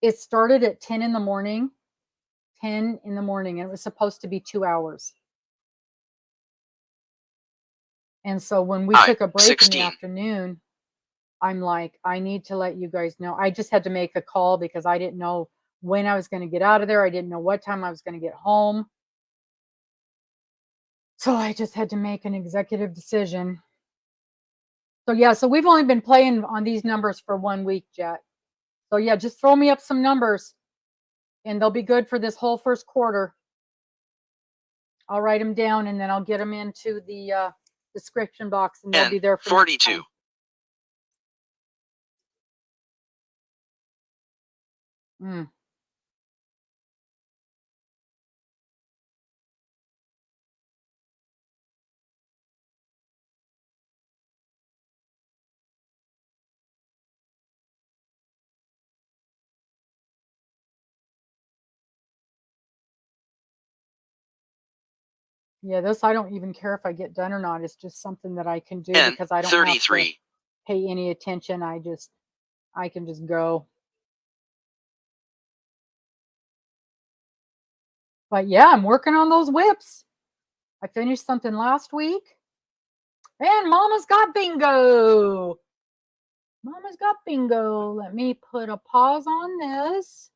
it started at 10 in the morning. 10 in the morning, and it was supposed to be 2 hours. And so when we took a break 16. in the afternoon, I'm like, I need to let you guys know. I just had to make a call because I didn't know when I was going to get out of there. I didn't know what time I was going to get home. So I just had to make an executive decision. So yeah, so we've only been playing on these numbers for 1 week, Jet. So yeah, just throw me up some numbers and they'll be good for this whole first quarter. I'll write them down and then I'll get them into the description box and they'll be there for 42. Yeah, this I don't even care if I get done or not. It's just something that I can do because I don't 33. have to pay any attention. I can just go. But yeah, I'm working on those whips. I finished something last week. And Mama's got bingo. Mama's got bingo. Let me put a pause on this.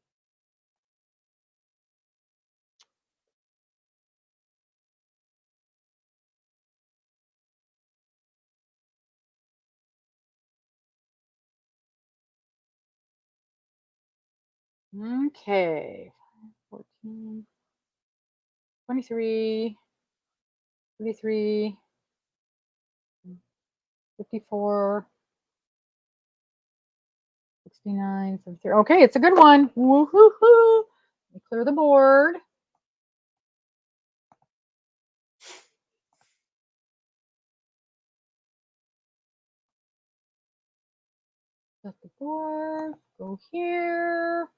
Okay. 14, 23, 33, 54, 69, 73. Okay, it's a good one. Woo-hoo-hoo. Let me clear the board. Set the board. Go here.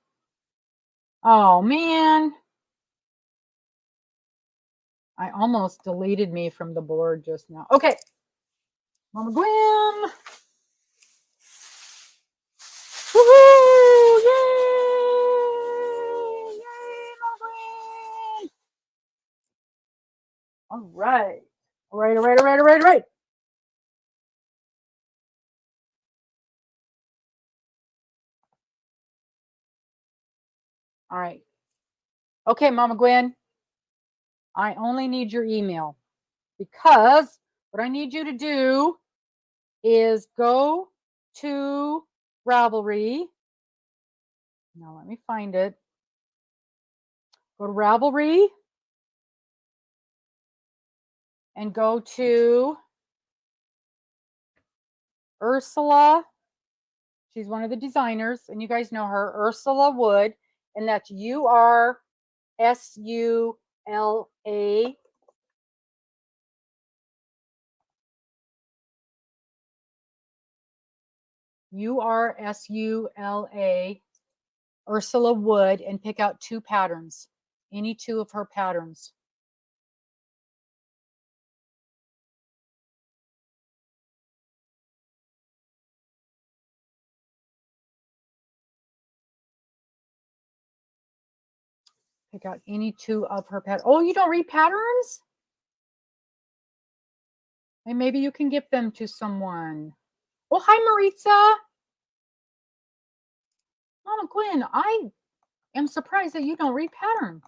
Oh, man. I almost deleted me from the board just now. Okay. Mama Gwen. Woohoo! Yay! Yay, Mama Gwen! All right. All right, all right, all right, all right, all right. All right. Okay, Mama Gwen. I only need your email because what I need you to do is go to Ravelry. Now let me find it. Go to Ravelry and go to Ursula. She's one of the designers, and you guys know her, Ursula Wood, and that's Ursula. Ursula, Ursula Wood, and pick out 2 patterns, any 2 of her patterns. Pick out any 2 of her patterns. Oh, you don't read patterns? And maybe you can give them to someone. Oh, hi, Maritza. Mama Gwen, I am surprised that you don't read patterns.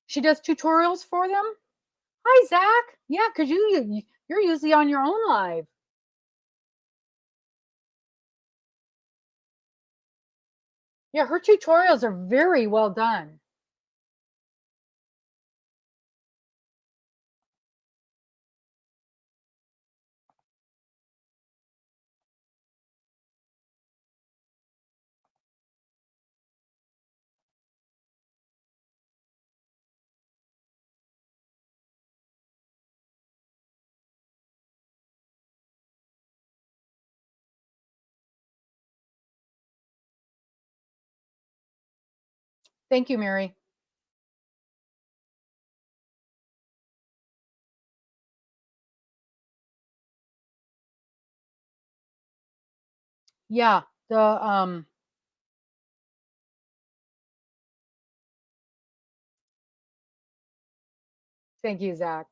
She does tutorials for them? Hi, Zach. Yeah, because you're usually on your own live. Yeah, her tutorials are very well done. Thank you, Mary. Yeah, thank you, Zach.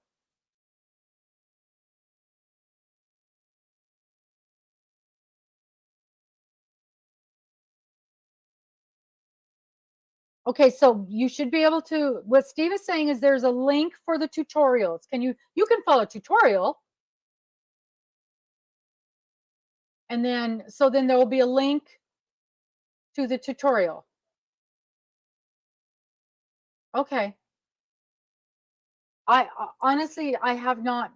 Okay, so you should be able to, what Steve is saying is there's a link for the tutorials. You can follow a tutorial. And then there will be a link to the tutorial. Okay. Honestly, I have not,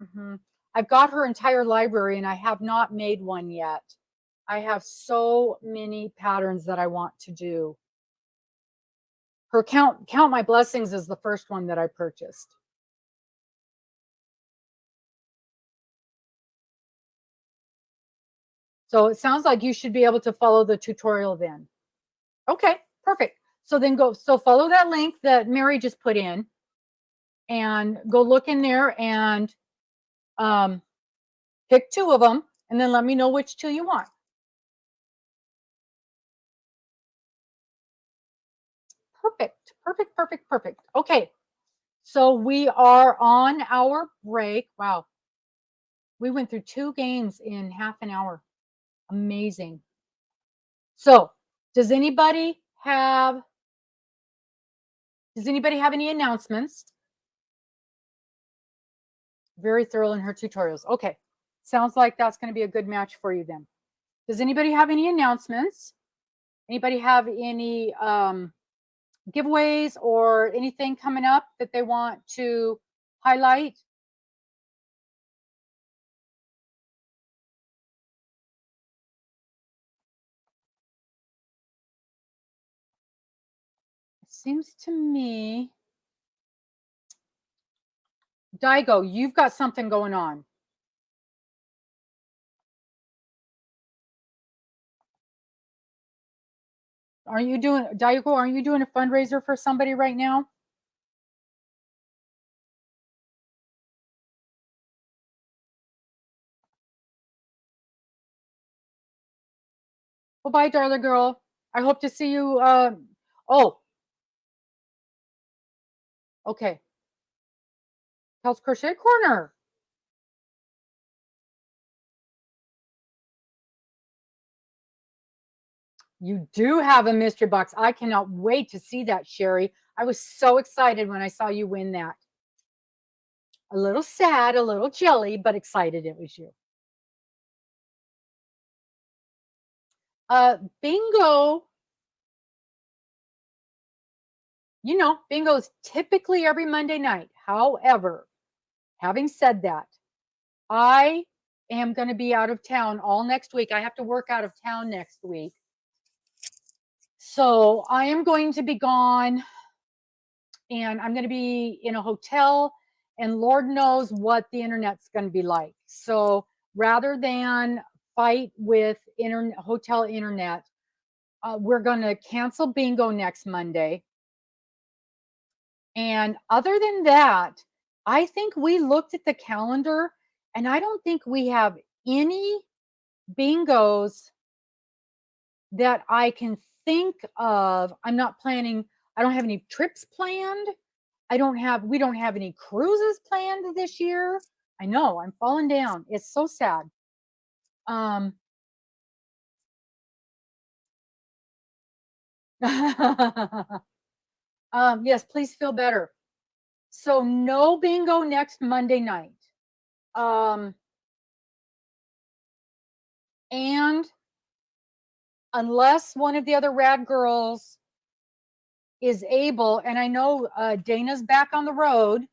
I've got her entire library and I have not made one yet. I have so many patterns that I want to do. Her Count My Blessings is the first one that I purchased. So it sounds like you should be able to follow the tutorial then. Okay, perfect. So then follow that link that Mary just put in and go look in there and pick 2 of them and then let me know which 2 you want. Perfect, perfect, perfect, perfect. Okay, so we are on our break. Wow, we went through 2 games in half an hour. Amazing. So does anybody have any announcements? Very thorough in her tutorials. Okay, sounds like that's going to be a good match for you then. Does anybody have any announcements? Anybody have any giveaways or anything coming up that they want to highlight? It seems to me, DiGo, you've got something going on. DiGo, aren't you doing a fundraiser for somebody right now? Well, bye, darling girl. I hope to see you. Oh, okay. Hell's Crochet Corner. You do have a mystery box. I cannot wait to see that, Sherri. I was so excited when I saw you win that. A little sad, a little jelly, but excited it was you. Bingo. You know, bingo's typically every Monday night. However, having said that, I am going to be out of town all next week. I have to work out of town next week. So I am going to be gone, and I'm going to be in a hotel, and Lord knows what the internet's going to be like. So rather than fight with hotel internet, we're going to cancel bingo next Monday. And other than that, I think we looked at the calendar, and I don't think we have any bingos that I can think of. I'm not planning, I don't have any trips planned. We don't have any cruises planned this year. I know, I'm falling down. It's so sad. Yes, please feel better. So no bingo next Monday night. And unless one of the other rad girls is able, and I know Dana's back on the road.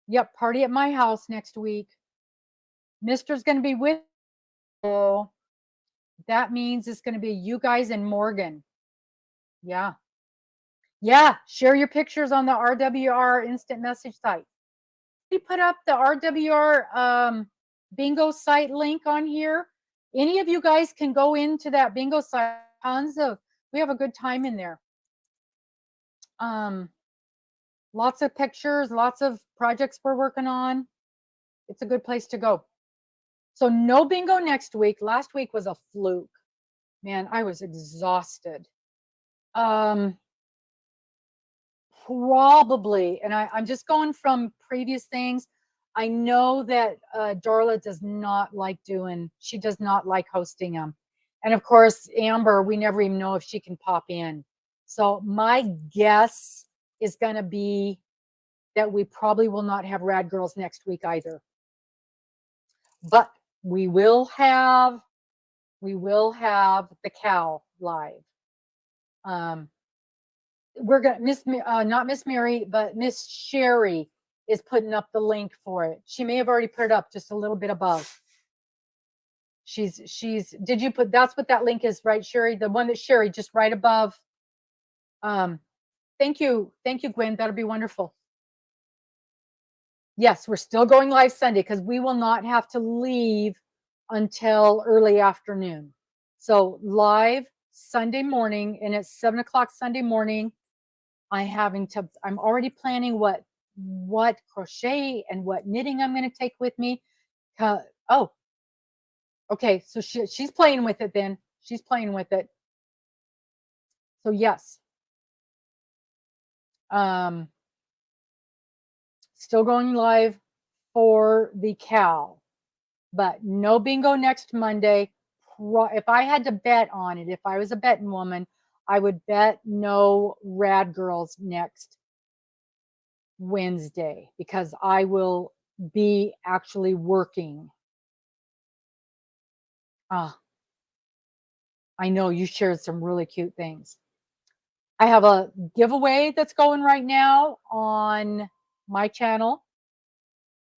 Yep, party at my house next week. Mister's going to be with you. That means it's going to be you guys and Morgan. Yeah. Yeah, share your pictures on the RWR instant message site. We put up the RWR bingo site link on here. Any of you guys can go into that bingo site. We have a good time in there. Lots of pictures, lots of projects we're working on. It's a good place to go. So no bingo next week. Last week was a fluke. Man, I was exhausted. Probably, and I'm just going from previous things. I know that Darla does not like she does not like hosting them. And of course, Amber, we never even know if she can pop in. So my guess is going to be that we probably will not have Rad Girls next week either. But we will have the cow live. We're gonna not Miss Mary, but Miss Sherri is putting up the link for it. She may have already put it up just a little bit above. Did you put, that's what that link is, right, Sherri? The one that Sherri just right above. Thank you, Gwen. That'll be wonderful. Yes, we're still going live Sunday because we will not have to leave until early afternoon. So live Sunday morning, and it's 7 o'clock Sunday morning. I'm already planning what crochet and what knitting I'm going to take with me. Oh, okay. So she's playing with it then. She's playing with it. So yes. Still going live for the cow, but no bingo next Monday. If I had to bet on it, if I was a betting woman, I would bet no Rad Girls next Wednesday because I will be actually working. I know you shared some really cute things. I have a giveaway that's going right now on my channel,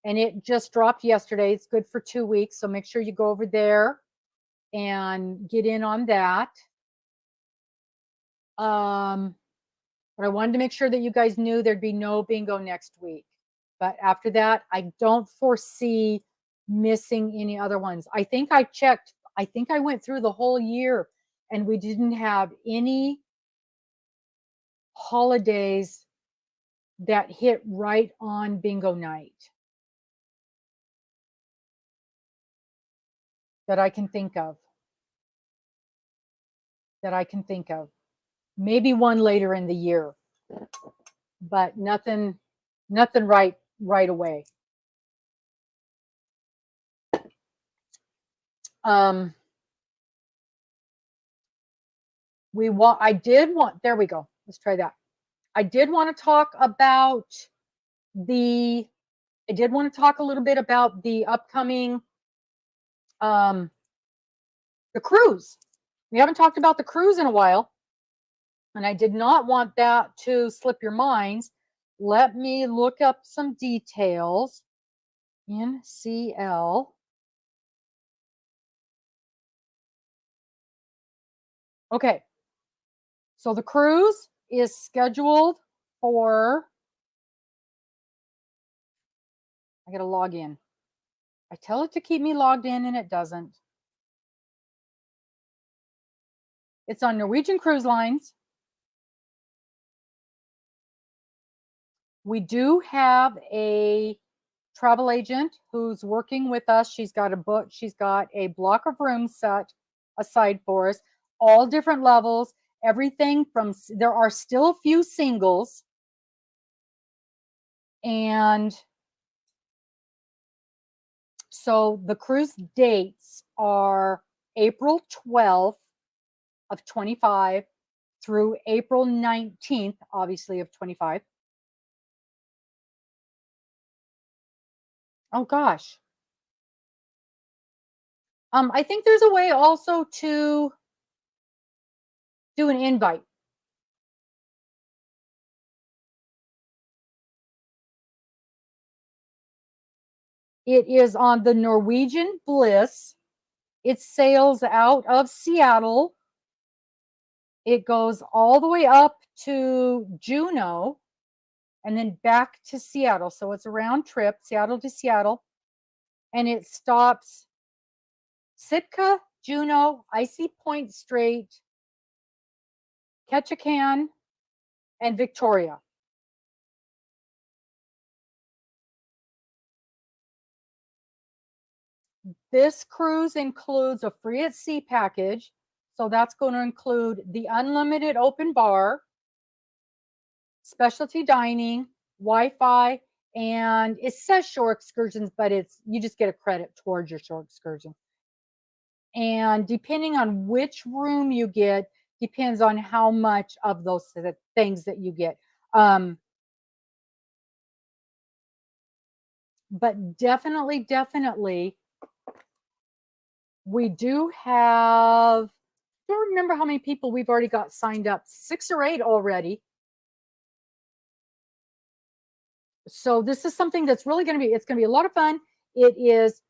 and it just dropped yesterday. It's good for 2 weeks, so make sure you go over there and get in on that. But I wanted to make sure that you guys knew there'd be no bingo next week. But after that, I don't foresee missing any other ones. I think I checked. I think I went through the whole year and we didn't have any holidays that hit right on bingo night that I can think of. Maybe one later in the year, but nothing right away. There we go. Let's try that. I did want to talk a little bit about the upcoming, the cruise. We haven't talked about the cruise in a while. And I did not want that to slip your minds. Let me look up some details. NCL. Okay. So the cruise is scheduled for, I got to log in. I tell it to keep me logged in and it doesn't. It's on Norwegian Cruise Lines. We do have a travel agent who's working with us. She's got a book, she's got a block of rooms set aside for us, all different levels, everything from, there are still a few singles. And so the cruise dates are April 12th of 25 through April 19th, obviously, of 25. Oh gosh. I think there's a way also to do an invite. It is on the Norwegian Bliss. It sails out of Seattle. It goes all the way up to Juneau and then back to Seattle. So it's a round trip, Seattle to Seattle. And it stops Sitka, Juneau, Icy Point Strait, Ketchikan, and Victoria. This cruise includes a free at sea package. So that's going to include the unlimited open bar, specialty dining, Wi-Fi, and it says shore excursions, but it's, you just get a credit towards your shore excursion. And depending on which room you get, depends on how much of those things that you get. But definitely, we do have, I don't remember how many people we've already got signed up, 6 or 8 already. So this is something that's really going to be, it's going to be a lot of fun. It is,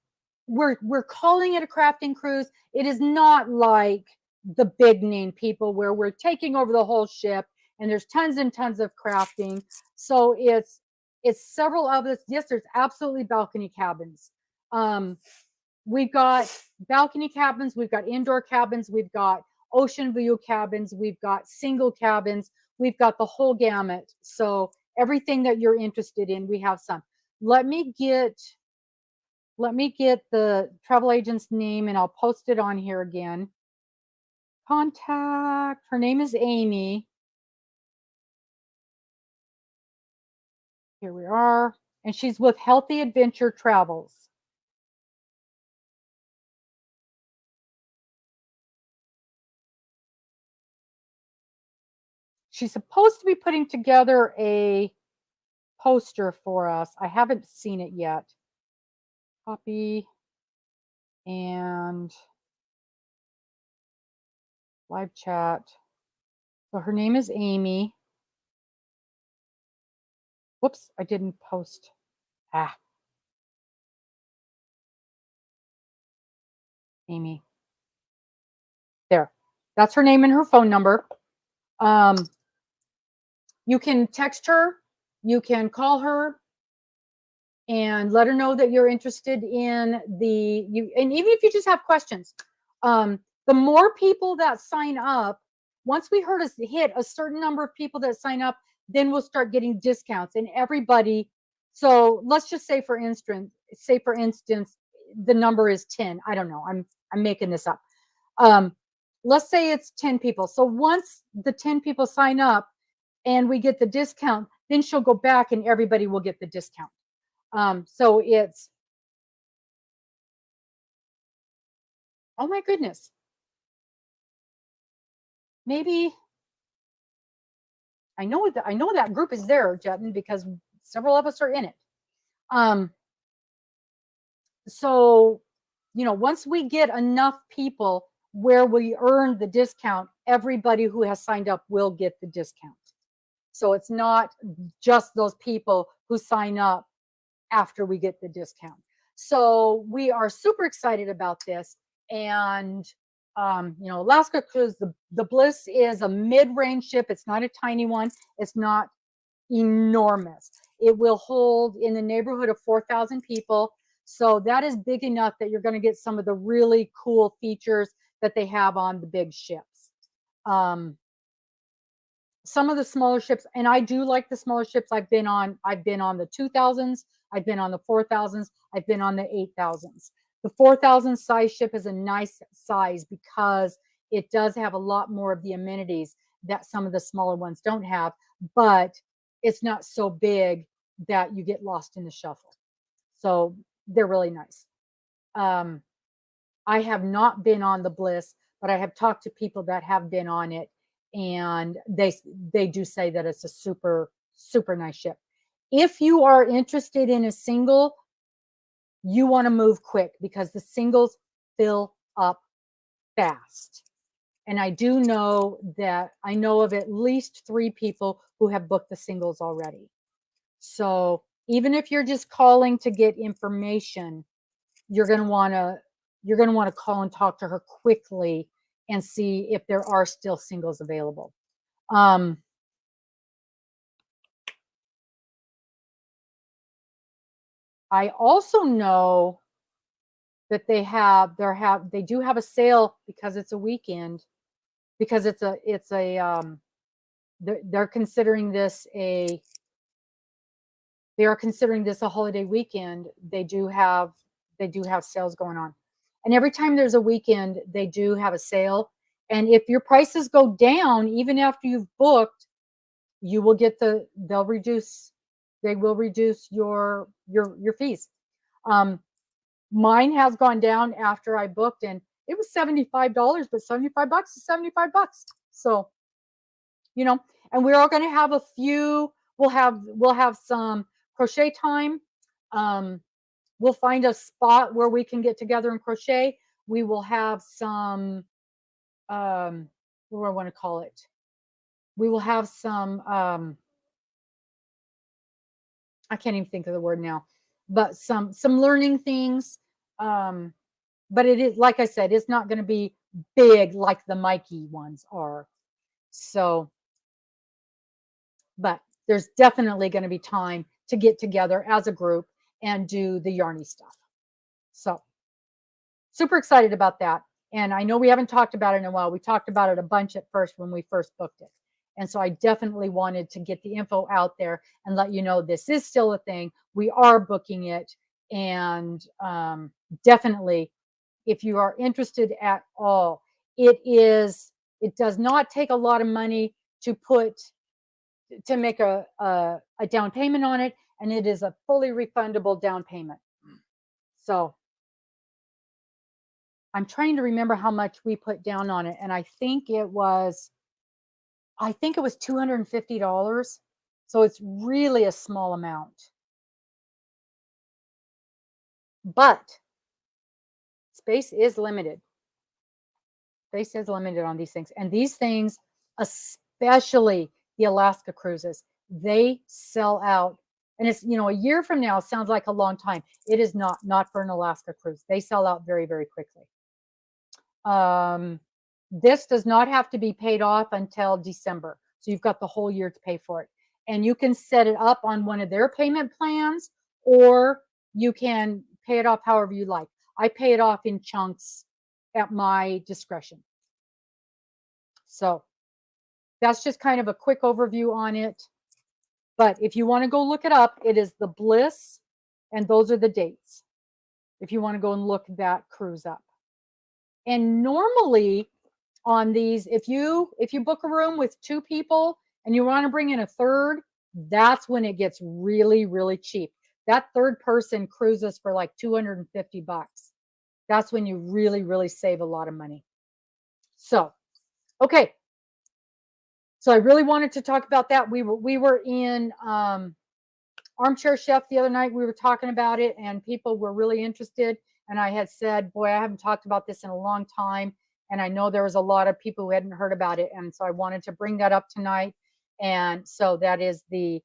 we're calling it a crafting cruise. It is not like the big name people where we're taking over the whole ship and there's tons and tons of crafting. So it's several of us. Yes, there's absolutely balcony cabins. We've got balcony cabins, we've got indoor cabins, we've got ocean view cabins, we've got single cabins, we've got the whole gamut. So everything that you're interested in, we have some. Let me get the travel agent's name and I'll post it on here again. Contact, her name is Amy. Here we are. And she's with Healthy Adventure Travels. She's supposed to be putting together a poster for us. I haven't seen it yet. Copy and live chat. So her name is Amy. Whoops, I didn't post. Amy. There. That's her name and her phone number. You can text her, you can call her and let her know that you're interested in and even if you just have questions, the more people that sign up, once we hit a certain number of people that sign up, then we'll start getting discounts and everybody. So let's just say for instance, the number is 10. I don't know. I'm making this up. Let's say it's 10 people. So once the 10 people sign up and we get the discount, then she'll go back and everybody will get the discount. So it's, oh my goodness. Maybe I know that group is there, Jetten, because several of us are in it. So, once we get enough people, where we earn the discount, everybody who has signed up will get the discount. So it's not just those people who sign up after we get the discount. So we are super excited about this. And, you know, Alaska Cruise, the Bliss is a mid-range ship. It's not a tiny one. It's not enormous. It will hold in the neighborhood of 4,000 people. So that is big enough that you're going to get some of the really cool features that they have on the big ships. Some of the smaller ships, and I do like the smaller ships I've been on the 2000s, I've been on the 4000s, I've been on the 8000s. The 4000 size ship is a nice size because it does have a lot more of the amenities that some of the smaller ones don't have, but it's not so big that you get lost in the shuffle. So they're really nice. I have not been on the Bliss, but I have talked to people that have been on it, and they do say that it's a super, super nice ship. If you are interested in a single, you want to move quick because the singles fill up fast. And I do know that I know of at least 3 people who have booked the singles already. So even if you're just calling to get information, you're going to want to call and talk to her quickly and see if there are still singles available. I also know that they do have a sale because it's a weekend, because they're considering this a holiday weekend. They do have sales going on. And every time there's a weekend, they do have a sale. And if your prices go down, even after you've booked, you will get they will reduce your fees. Mine has gone down after I booked, and it was $75, but $75 is $75. So, you know, and we're all going to have a few, we'll have some crochet time. We'll find a spot where we can get together and crochet. We will have some, what do I want to call it? We will have some, I can't even think of the word now, but some learning things. But it is, like I said, it's not going to be big like the Mikey ones are. So, but there's definitely going to be time to get together as a group and do the yarny stuff. So super excited about that. And I know we haven't talked about it in a while. We talked about it a bunch at first when we first booked it. And so I definitely wanted to get the info out there and let you know this is still a thing. We are booking it. And definitely, if you are interested at all, it does not take a lot of money to make a down payment on it. And it is a fully refundable down payment. So I'm trying to remember how much we put down on it. And I think it was $250. So it's really a small amount. But space is limited. Space is limited on these things. And these things, especially the Alaska cruises, they sell out. And it's, you know, a year from now sounds like a long time. It is not for an Alaska cruise. They sell out very, very quickly. This does not have to be paid off until December. So you've got the whole year to pay for it. And you can set it up on one of their payment plans, or you can pay it off however you like. I pay it off in chunks at my discretion. So that's just kind of a quick overview on it. But if you want to go look it up, it is the Bliss, and those are the dates. If you want to go and look that cruise up. And normally on these, if you book a room with 2 people and you want to bring in a third, that's when it gets really, really cheap. That third person cruises for like $250. That's when you really, really save a lot of money. So, okay. So I really wanted to talk about that. We were in Armchair Chef the other night. We were talking about it, and people were really interested. And I had said, boy, I haven't talked about this in a long time. And I know there was a lot of people who hadn't heard about it. And so I wanted to bring that up tonight. And so that is the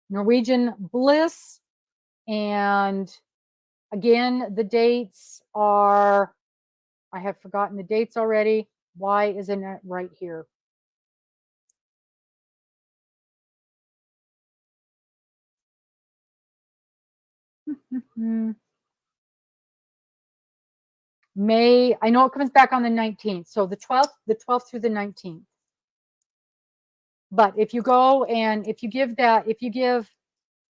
Norwegian Bliss. And again, the dates are, I have forgotten the dates already. Why isn't it right here? May, I know it comes back on the 19th. So the 12th through the 19th. But if you go and if you give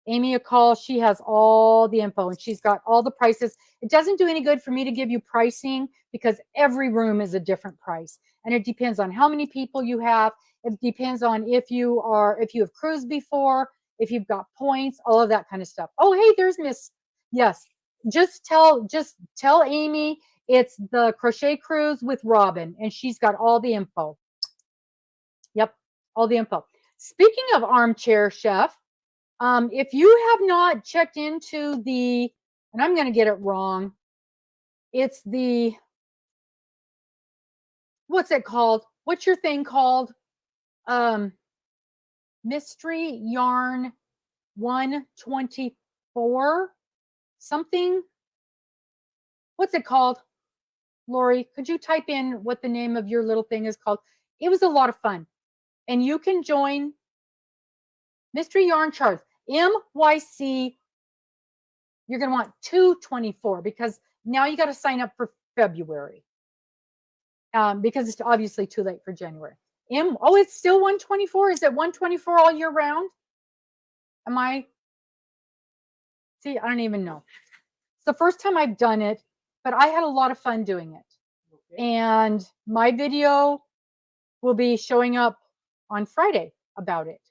Amy a call, she has all the info and she's got all the prices. It doesn't do any good for me to give you pricing because every room is a different price. And it depends on how many people you have. It depends on if you have cruised before, if you've got points, all of that kind of stuff. Oh, hey, there's Miss. Yes. Just tell Amy it's the crochet cruise with Robin and she's got all the info. Yep, all the info. Speaking of armchair chef, if you have not checked into the, and I'm going to get it wrong, it's the, what's it called? What's your thing called? Mystery Yarn 124 something. What's it called? Lori, could you type in what the name of your little thing is called? It was a lot of fun. And you can join Mystery Yarn Charts. MYC, you're going to want 224 because now you got to sign up for February because it's obviously too late for January. Oh, it's still 124. Is it 124 all year round? See, I don't even know. It's the first time I've done it, but I had a lot of fun doing it. Okay. And my video will be showing up on Friday about it.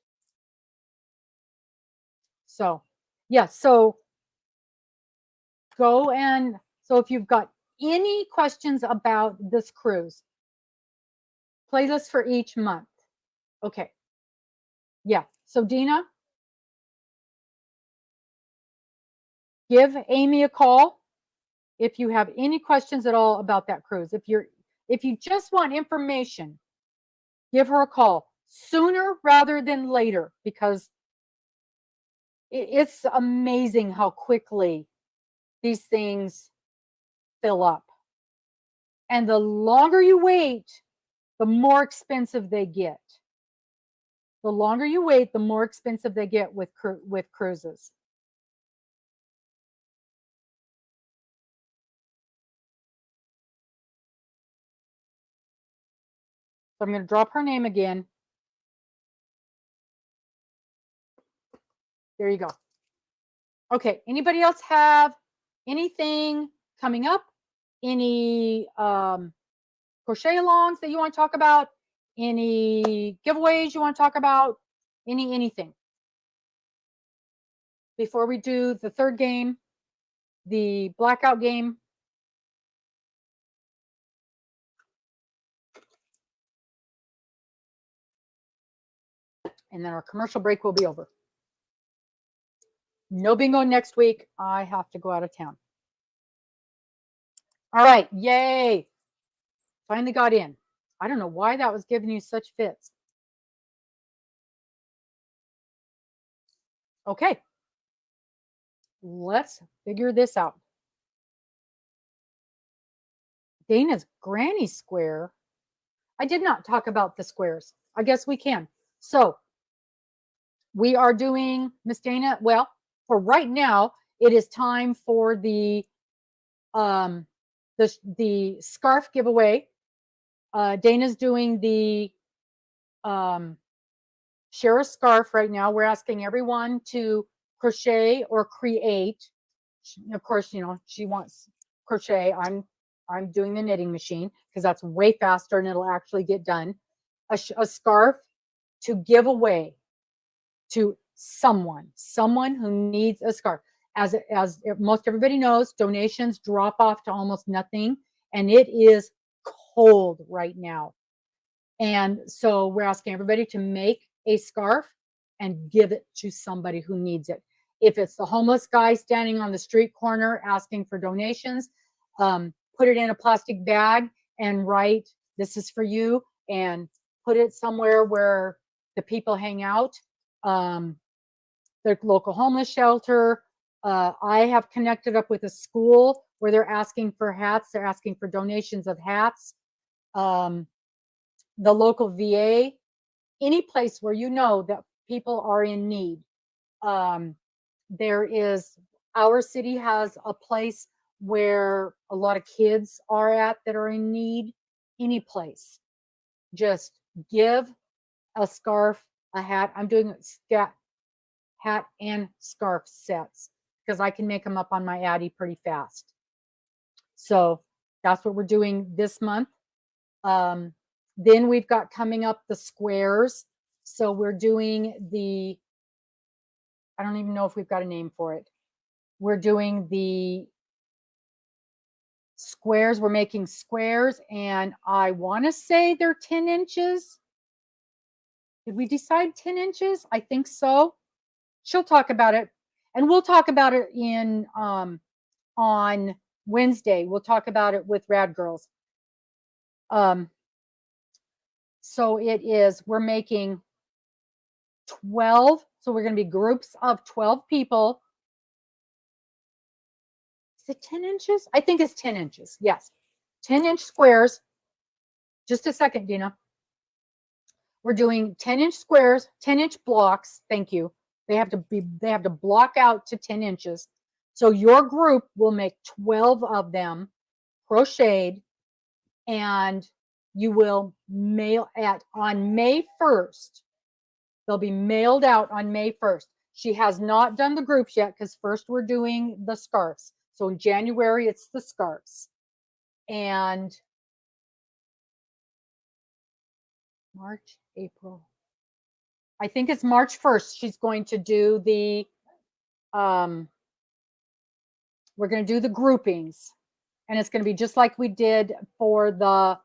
So, yeah, so go and, so if you've got any questions about this cruise, playlist for each month. Okay. Yeah, so Dena, give Amy a call if you have any questions at all about that cruise. If you just want information, give her a call sooner rather than later because it's amazing how quickly these things fill up. And the longer you wait, the more expensive they get. The longer you wait, the more expensive they get with cruises. So I'm going to drop her name again. There you go. Okay, anybody else have anything coming up? Any crochet alongs that you want to talk about? Any giveaways you want to talk about? Anything? Before we do the third game, the blackout game. And then our commercial break will be over. No bingo next week. I have to go out of town. All right. Yay. Finally got in. I don't know why that was giving you such fits. Okay. Let's figure this out. Dena's granny square. I did not talk about the squares. I guess we can. So we are doing, Miss Dena, well, for right now, it is time for the scarf giveaway. Dena's doing the share a scarf right now. We're asking everyone to crochet or create. Of course, you know, she wants crochet. I'm doing the knitting machine because that's way faster and it'll actually get done. A scarf to give away to someone who needs a scarf. As most everybody knows, donations drop off to almost nothing, and it is cold right now. And so we're asking everybody to make a scarf and give it to somebody who needs it. If it's the homeless guy standing on the street corner asking for donations, put it in a plastic bag and write this is for you, and put it somewhere where the people hang out. The local homeless shelter. I have connected up with a school where they're asking for hats. They're asking for donations of hats. The local VA, any place where you know that people are in need. There is, our city has a place where a lot of kids are at that are in need. Any place. Just give a scarf, a hat. I'm doing hat and scarf sets because I can make them up on my Addy pretty fast. So that's what we're doing this month. Then we've got coming up the squares. So we're doing the, I don't even know if we've got a name for it. We're doing the squares. We're making squares, and I want to say they're 10 inches. Did we decide 10 inches? I think so. She'll talk about it, and we'll talk about it in on Wednesday. We'll talk about it with Rad Girls. So it is, we're making 12. So we're going to be groups of 12 people. Is it 10 inches? I think it's 10 inches. Yes. 10-inch squares. Just a second, Dena. We're doing 10-inch squares, 10-inch blocks. Thank you. They have to block out to 10 inches. So your group will make 12 of them crocheted, and you will mail on May 1st. They'll be mailed out on May 1st. She has not done the groups yet because first we're doing the scarves. So in January, it's the scarves. And March, April. I think it's March 1st. She's going to do the, we're going to do the groupings. And it's going to be just like we did for the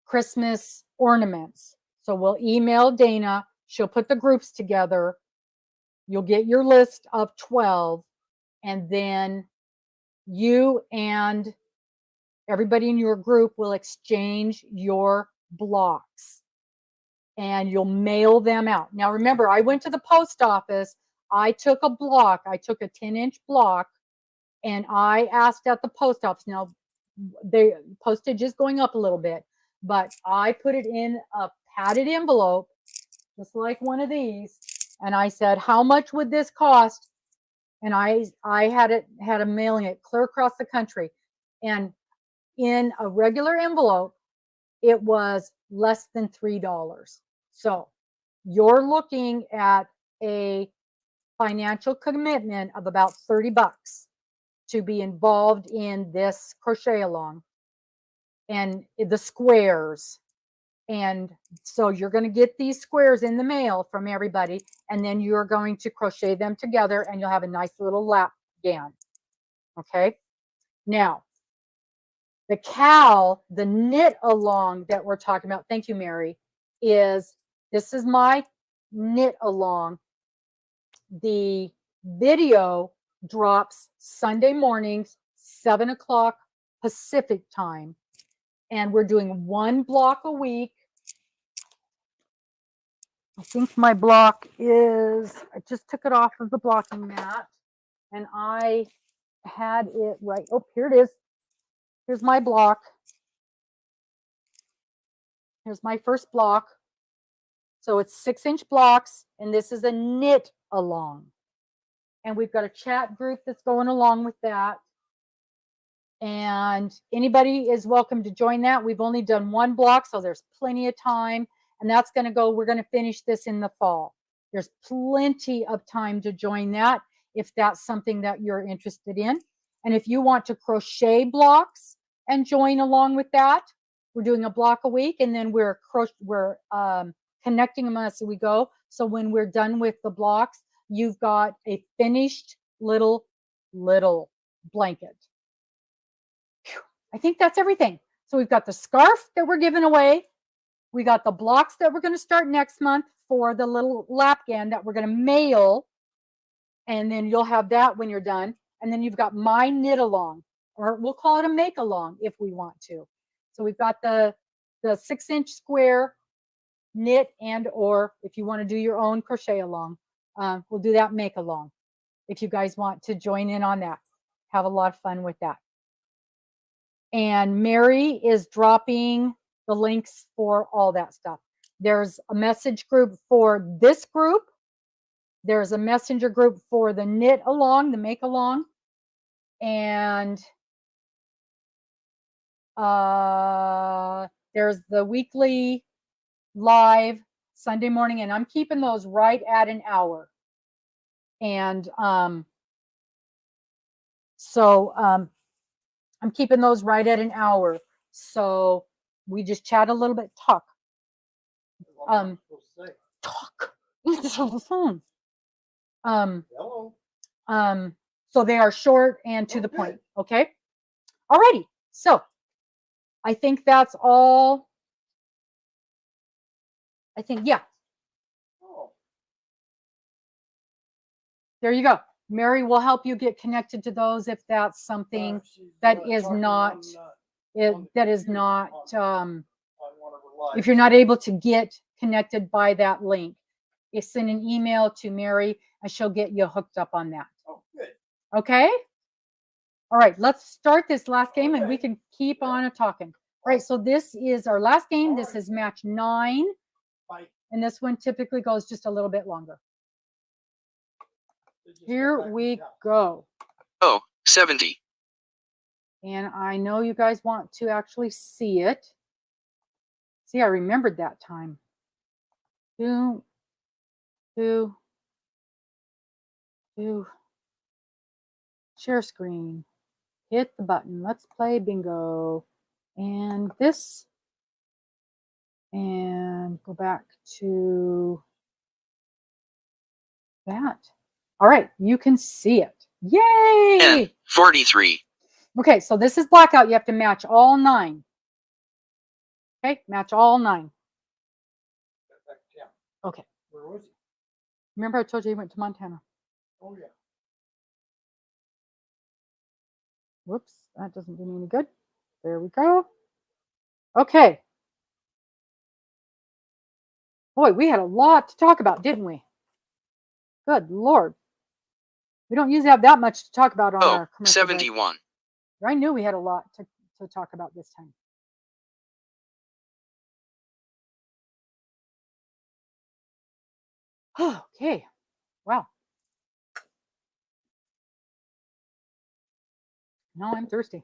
Christmas ornaments. So we'll email Dena. She'll put the groups together. You'll get your list of 12. And then you and everybody in your group will exchange your blocks. And you'll mail them out. Now, remember, I went to the post office. I took a block. I took a 10-inch block. And I asked at the post office. Now, the postage is going up a little bit. But I put it in a padded envelope, just like one of these. And I said, how much would this cost? And I had a mailing it clear across the country. And in a regular envelope, it was less than $3. So you're looking at a financial commitment of about $30 to be involved in this crochet along and the squares. And so you're going to get these squares in the mail from everybody, and then you're going to crochet them together, and you'll have a nice little lap gown. Okay. Now, the cowl, the knit along that we're talking about, thank you, Mary, this is my knit along. The video drops Sunday mornings, 7 o'clock Pacific time. And we're doing one block a week. I think my block is, I just took it off of the blocking mat, and I had it right. Oh, here it is. Here's my block. Here's my first block. So it's 6-inch blocks, and this is a knit along. And we've got a chat group that's going along with that. And anybody is welcome to join that. We've only done one block, so there's plenty of time. And that's going to go, we're going to finish this in the fall. There's plenty of time to join that if that's something that you're interested in. And if you want to crochet blocks and join along with that, we're doing a block a week, and then we're connecting them as we go. So when we're done with the blocks, you've got a finished little blanket. Whew. I think that's everything. So we've got the scarf that we're giving away. We got the blocks that we're going to start next month for the little lapgan that we're going to mail. And then you'll have that when you're done. And then you've got my knit along, or we'll call it a make along if we want to. So we've got the the 6-inch square knit, and or if you want to do your own crochet along, we'll do that make along. If you guys want to join in on that, have a lot of fun with that. And Mary is dropping the links for all that stuff. There's a message group for this group. There's a messenger group for the knit along, the make along. And there's the weekly live Sunday morning, and I'm keeping those right at an hour. And so I'm keeping those right at an hour. So we just chat a little bit, talk. Talk. It's on the phone. Hello. So they are short and to the point. Okay. Alrighty. So I think that's all. I think, yeah. Oh. There you go. Mary will help you get connected to those if that's something that is not, that is not, if you're not able to get connected by that link, you send an email to Mary and she'll get you hooked up on that. Oh, good. Okay. All right, let's start this last game and we can keep on talking. All right, so this is our last game. This is match 9. Bye. And this one typically goes just a little bit longer. Here we go. Oh, 70. And I know you guys want to actually see it. See, I remembered that time. Share screen. Hit the button. Let's play bingo. And this. And go back to that. All right, you can see it. Yay! 43. Okay, so this is blackout. You have to match all 9. Okay, match all 9. Okay. Where was he? Remember I told you he went to Montana. Oh, yeah. Whoops, that doesn't do me any good. There we go. Okay. Boy, we had a lot to talk about, didn't we? Good Lord. We don't usually have that much to talk about on our commercial break. 71. I knew we had a lot to talk about this time. Okay. Wow. Now I'm thirsty.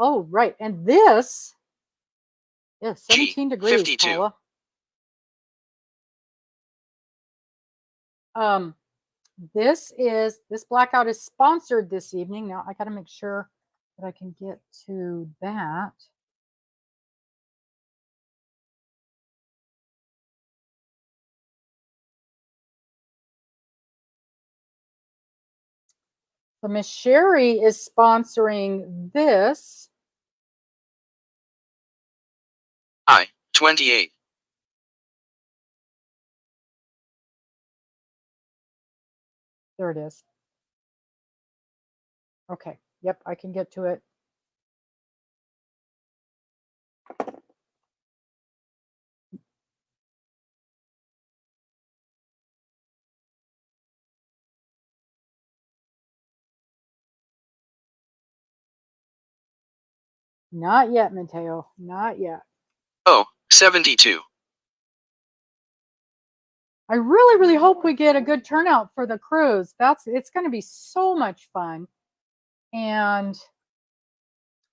Oh, right. And this is 17 degrees, 52. Paula. This blackout is sponsored this evening. Now I got to make sure that I can get to that. So Miss Sherri is sponsoring this. 28. There it is. Okay. Yep, I can get to it. Not yet, Mateo. Not yet. Oh, 72. I really, really hope we get a good turnout for the cruise. It's going to be so much fun. And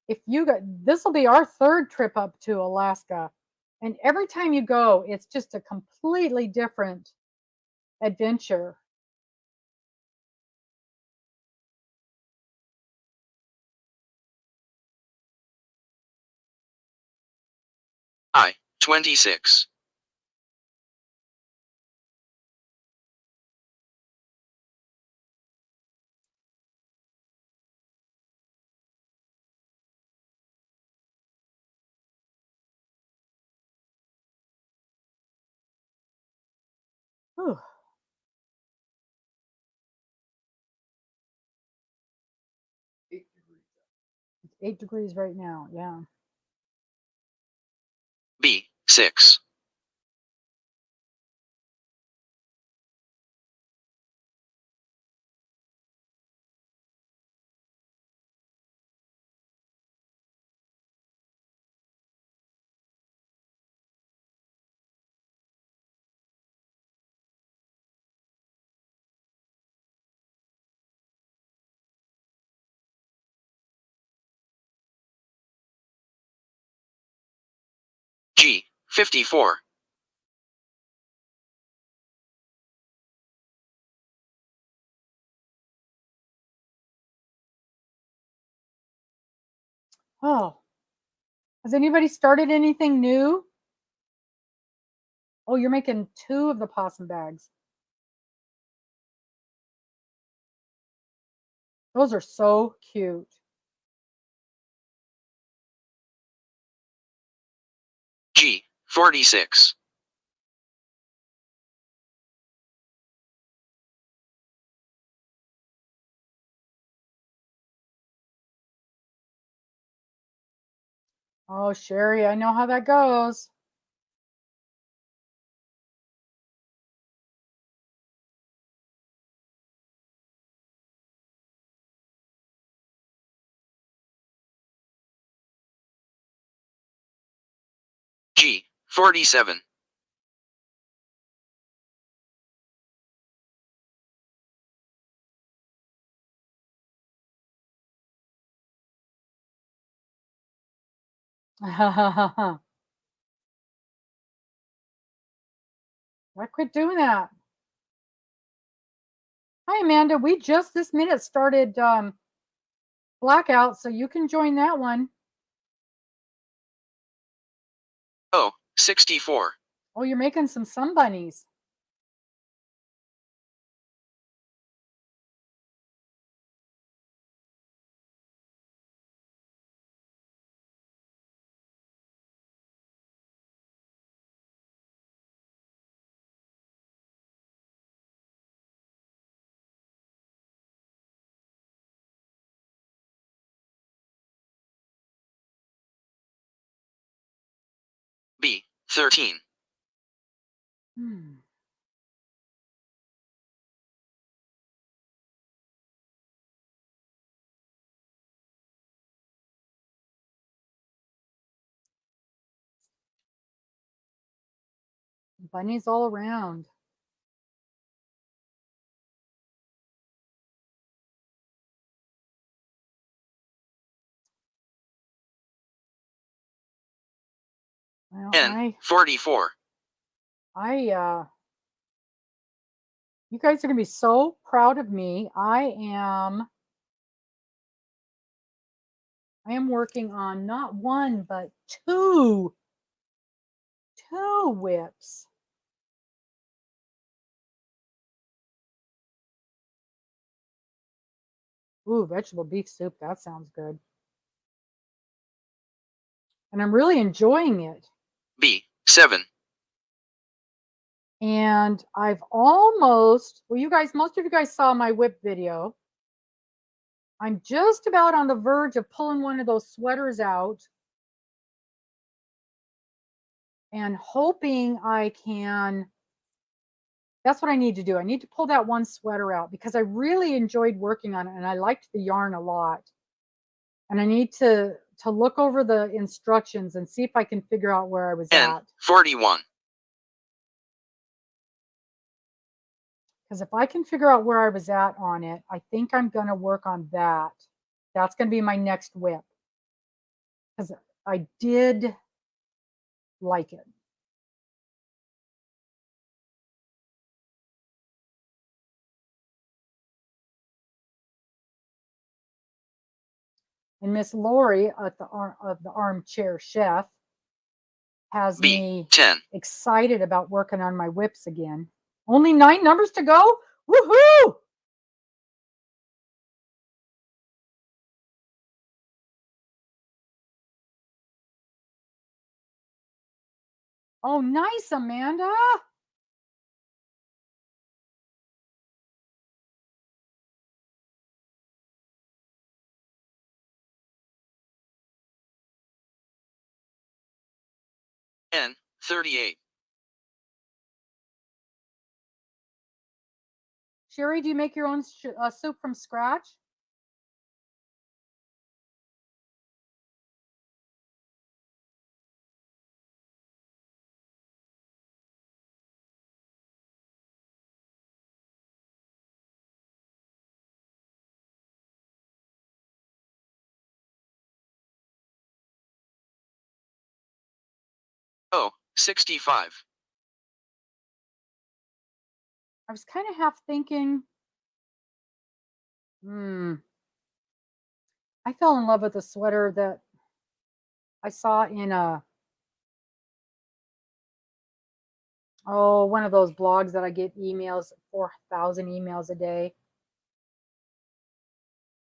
if you got, this will be our 3rd trip up to Alaska. And every time you go, it's just a completely different adventure. I, 26. Whew. 8 degrees right now. Yeah. B. 6. G. 54. Oh, has anybody started anything new? Oh, you're making 2 of the possum bags. Those are so cute. G. 46. Oh, Sherri, I know how that goes. G. 47. I quit doing that. Hi, Amanda. We just this minute started Blackout, so you can join that one. O. 64. Oh, you're making some sun bunnies. B. 13. Hmm. Bunnies all around. Well, N. 44. You guys are gonna be so proud of me. I am working on not one but two whips. Ooh, vegetable beef soup. That sounds good. And I'm really enjoying it. B. 7. And I've almost, well, most of you guys saw my whip video. I'm just about on the verge of pulling one of those sweaters out and hoping I can. That's what I need to do. I need to pull that one sweater out because I really enjoyed working on it and I liked the yarn a lot. And I need to look over the instructions and see if I can figure out where I was N. at. 41. Because if I can figure out where I was at on it, I think I'm going to work on that. That's going to be my next whip. Because I did like it. And Miss Lori at the Armchair Chef has B. me 10. excited about working on my whips again. Only 9 numbers to go? Woohoo! Oh, nice, Amanda. N 38. Sherri, do you make your own soup from scratch? O 65. I was kind of half thinking, I fell in love with a sweater that I saw in one of those blogs that I get emails, 4,000 emails a day.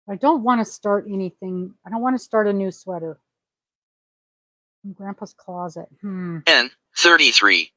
I don't want to start anything. I don't want to start a new sweater. In Grandpa's closet. N 33.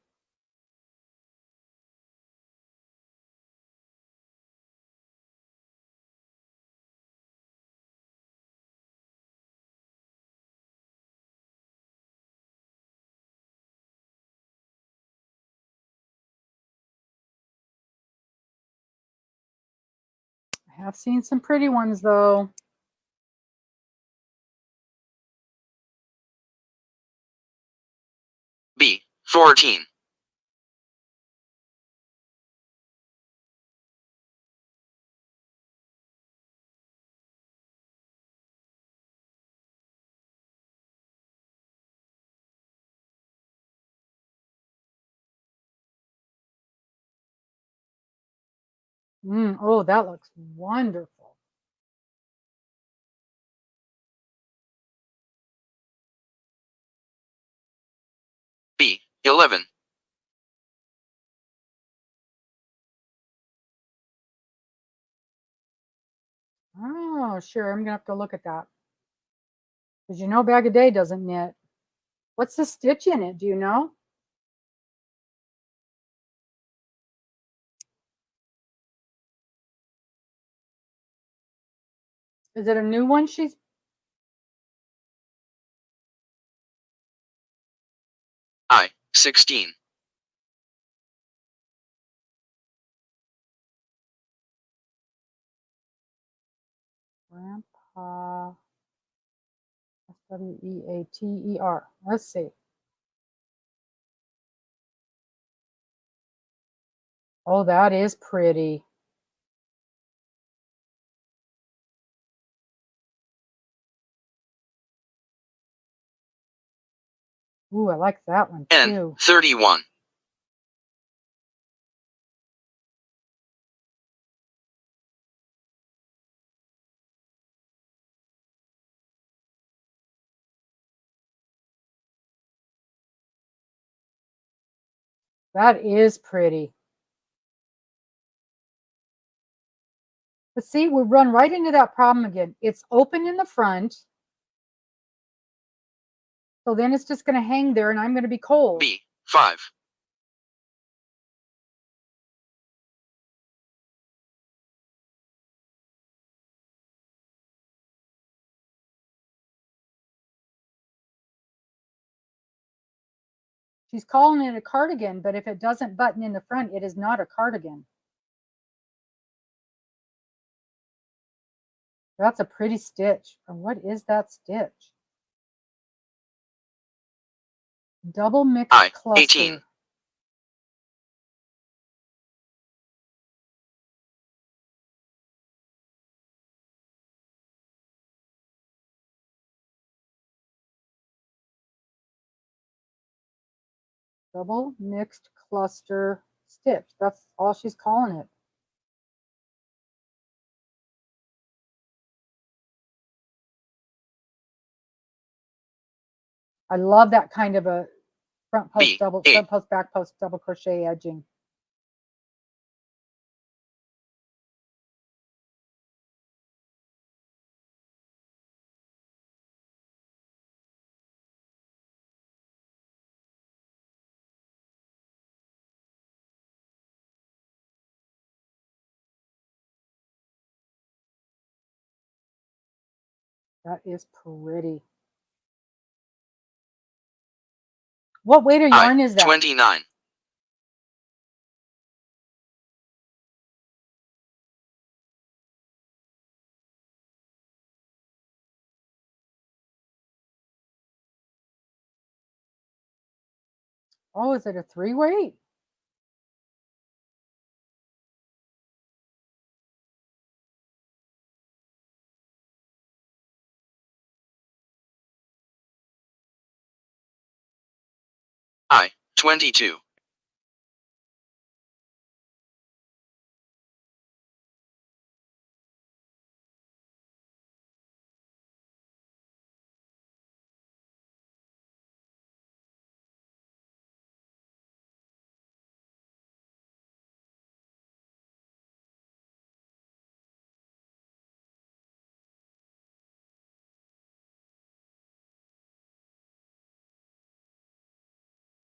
I have seen some pretty ones though. B 14. Oh, that looks wonderful. B 11. Oh, sure. I'm gonna have to look at that. Because you know Bag a Day doesn't knit. What's the stitch in it? Do you know? Is it a new one she's I 16. Grandpa Sweater. Let's see. Oh, that is pretty. Ooh, I like that one N too. 31. That is pretty. But see, we run right into that problem again. It's open in the front. So then it's just going to hang there and I'm going to be cold. B 5. She's calling it a cardigan, but if it doesn't button in the front, it is not a cardigan. That's a pretty stitch. Or what is that stitch? Double mixed I cluster. 18. Double mixed cluster stitch. That's all she's calling it. I love that kind of a front post double, front post, back post double crochet edging. That is pretty. What weight of yarn is that? 29. Oh, is it a 3 weight? I, 22.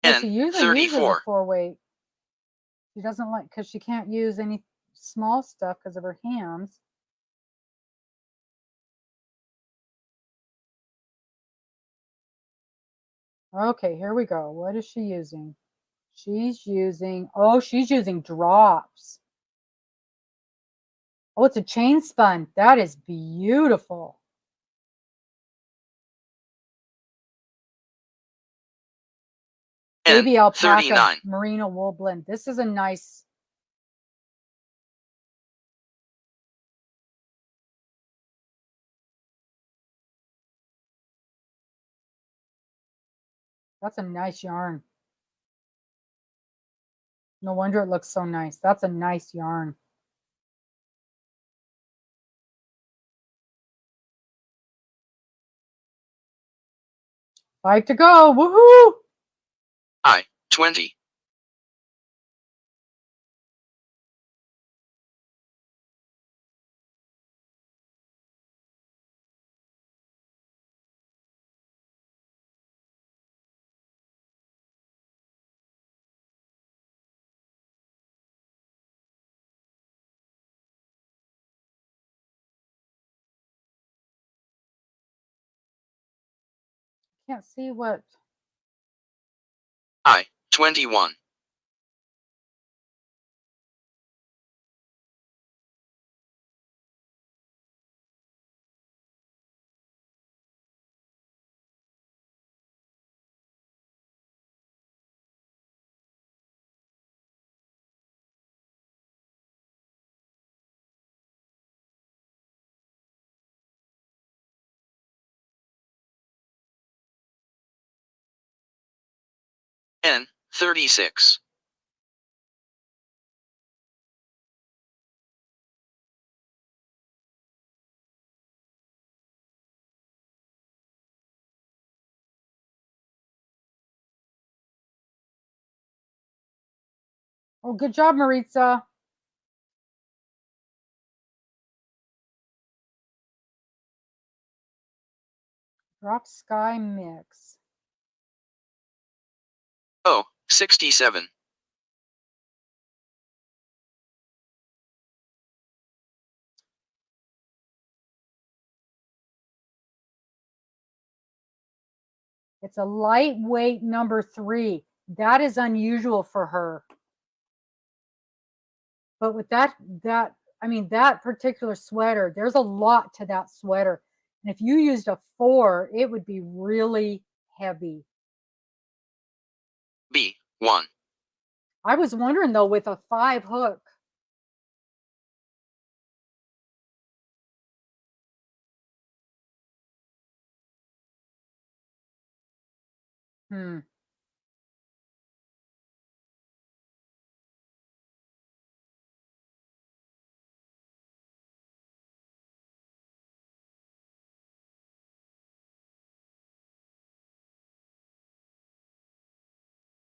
Well, N, she usually uses a 34. 4 weight. She doesn't like, because she can't use any small stuff because of her hands. Okay, here we go. What is she using? She's using, oh, she's using drops. Oh, it's a chain spun. That is beautiful. N, Baby alpaca 39. merino wool blend. This is a nice. That's a nice yarn. No wonder it looks so nice. That's a nice yarn. Five to go. Woohoo! I, 20. Can't see what. I, 21. N, 36. Oh, good job, Maritza. Drop Sky Mix. Oh, 67. It's a lightweight number 3. That is unusual for her. But with that particular sweater, there's a lot to that sweater. And if you used a 4, it would be really heavy. B, 1. I was wondering though, with a 5 hook.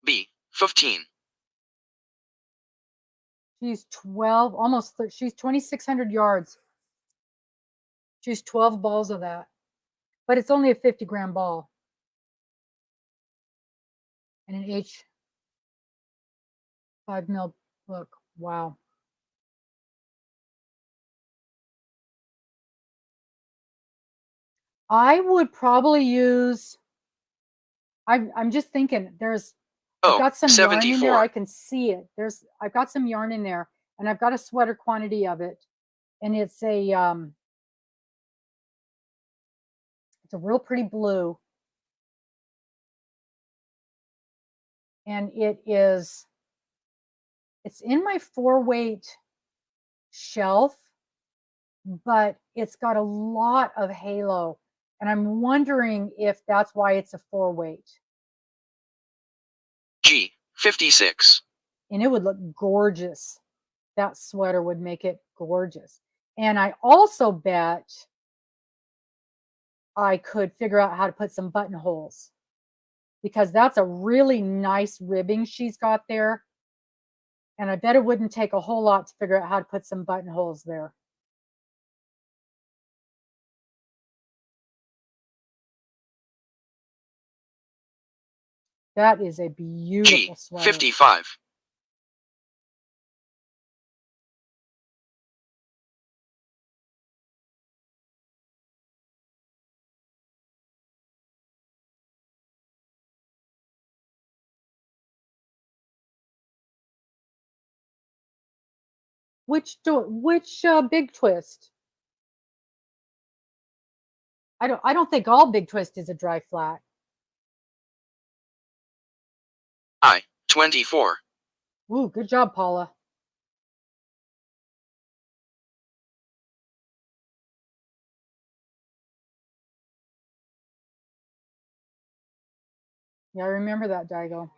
B, 15. She's 12, almost, she's 2,600 yards. She's 12 balls of that. But it's only a 50-gram ball. And an H 5 mil hook. Wow. I would probably use I'm just thinking I've Oh, got some yarn in there. 74. I can see it. I've got some yarn in there, and I've got a sweater quantity of it, and it's a real pretty blue, and it's in my 4-weight shelf, but it's got a lot of halo, and I'm wondering if that's why it's a 4-weight. G. 56. And it would look gorgeous. That sweater would make it gorgeous. And I also bet I could figure out how to put some buttonholes, because that's a really nice ribbing she's got there. And I bet it wouldn't take a whole lot to figure out how to put some buttonholes there. That is a beautiful G. sweater. 55. Which big twist? I don't think all big twist is a dry flat. I. 24. Ooh, good job, Paula. Yeah, I remember that, DiGo.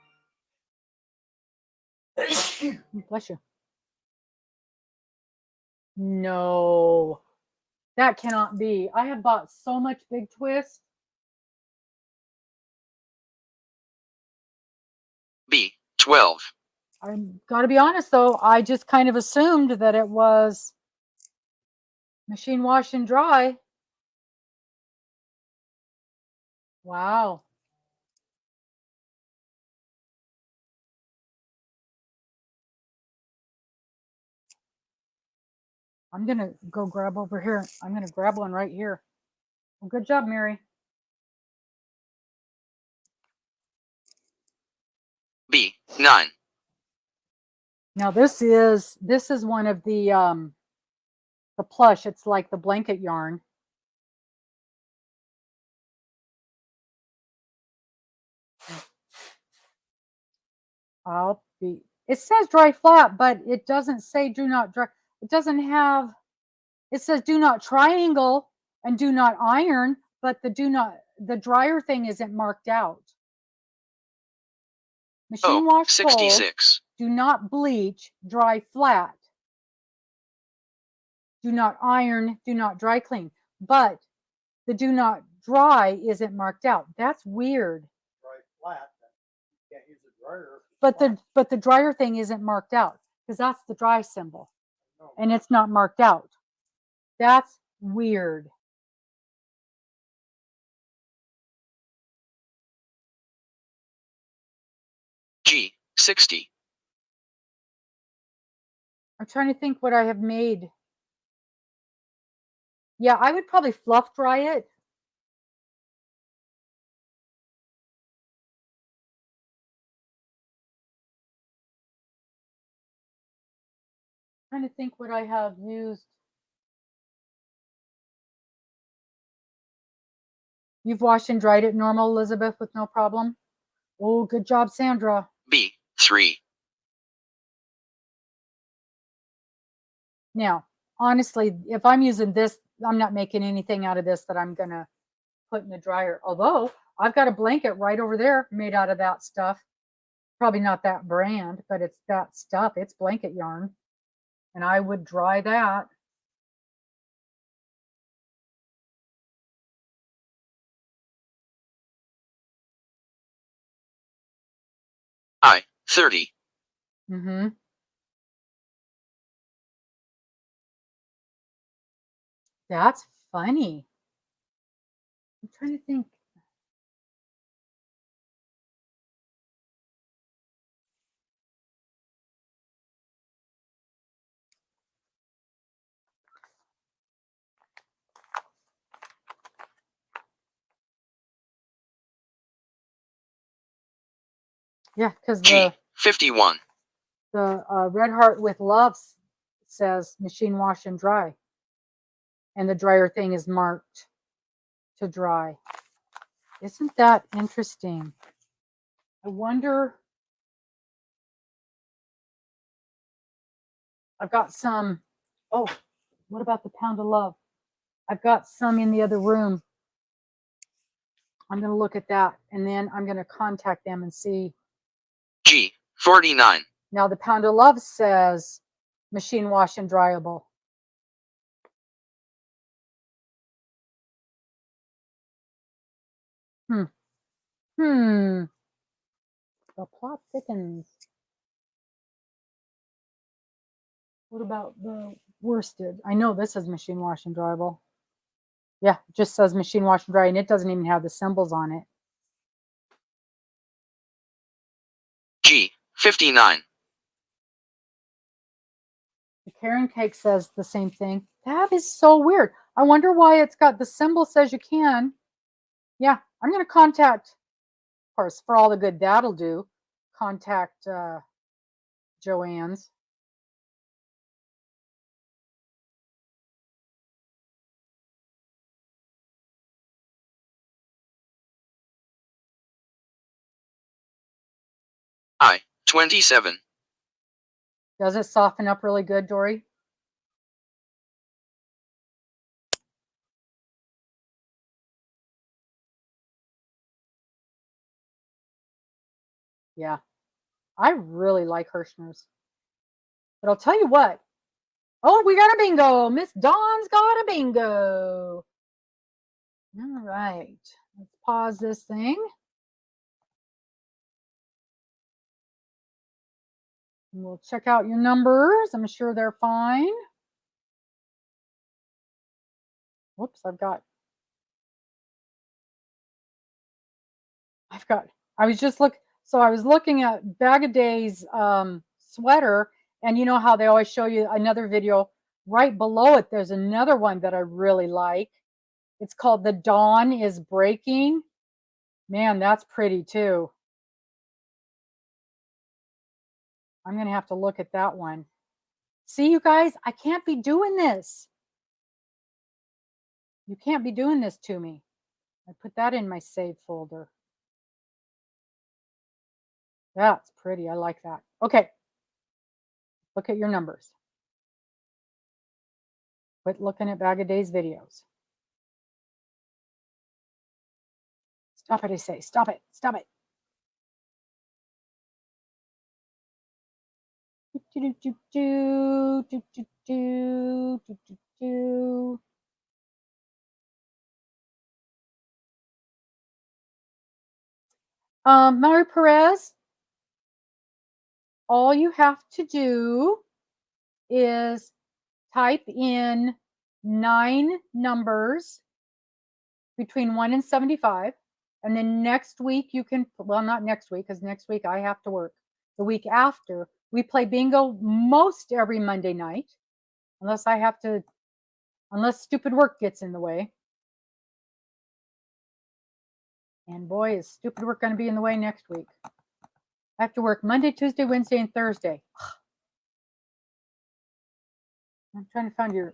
Bless you. No, that cannot be. I have bought so much big twist. B. 12. I've got to be honest, though, I just kind of assumed that it was machine wash and dry. Wow. I'm going to go grab over here. I'm going to grab one right here. Well, good job, Mary. B. 9. Now this is one of the plush. It's like the blanket yarn. It says dry flat, but it doesn't say do not dry. It doesn't have, it says do not triangle and do not iron, but the dryer thing isn't marked out. Machine O. wash fold, 66. do not bleach, dry flat. Do not iron, do not dry clean. But the do not dry isn't marked out. That's weird. Dry flat. You can't use a dryer. But the dryer thing isn't marked out, because that's the dry symbol, No. and it's not marked out. That's weird. G. 60. I'm trying to think what I have made. Yeah, I would probably fluff dry it. I'm trying to think what I have used. You've washed and dried it normal, Elizabeth, with no problem? Oh, good job, Sandra. B. 3. Now, honestly, if I'm using this, I'm not making anything out of this that I'm going to put in the dryer. Although, I've got a blanket right over there made out of that stuff. Probably not that brand, but it's that stuff. It's blanket yarn. And I would dry that. I. 30. Mm-hmm. That's funny. I'm trying to think. Yeah, because G, 51. the Red Heart with Love says machine wash and dry. And the dryer thing is marked to dry. Isn't that interesting? I wonder. I've got some. Oh, what about the Pound of Love? I've got some in the other room. I'm going to look at that, and then I'm going to contact them and see. G, 49. Now, the Pound of Love says machine wash and dryable. The plot thickens. What about the worsted? I know this is machine wash and dryable. Yeah, it just says machine wash and dry, and it doesn't even have the symbols on it. G, 59. The Karen Cake says the same thing. That is so weird. I wonder why it's got the symbol says you can. Yeah, I'm going to contact, of course, for all the good that'll do, contact Joanne's. I, 27. Does it soften up really good, Dory? Yeah, I really like Hirschner's. But I'll tell you what. Oh, we got a bingo. Miss Dawn's got a bingo. All right. Let's pause this thing. And we'll check out your numbers. I'm sure they're fine. Whoops, I was looking at Bag a Day's sweater, and you know how they always show you another video right below it. There's another one that I really like. It's called The Dawn is Breaking. Man, that's pretty too. I'm going to have to look at that one. See, you guys, I can't be doing this. You can't be doing this to me. I put that in my save folder. That's pretty. I like that. Okay. Look at your numbers. Quit looking at Bag a Day's videos. Stop it, I say. Stop it. Stop it. Mary Perez, all you have to do is type in 9 numbers between 1 and 75. And then next week you can, well, not next week, because next week I have to work. The week after, we play bingo most every Monday night, unless stupid work gets in the way. And boy, is stupid work going to be in the way next week. I have to work Monday, Tuesday, Wednesday, and Thursday. I'm trying to find your...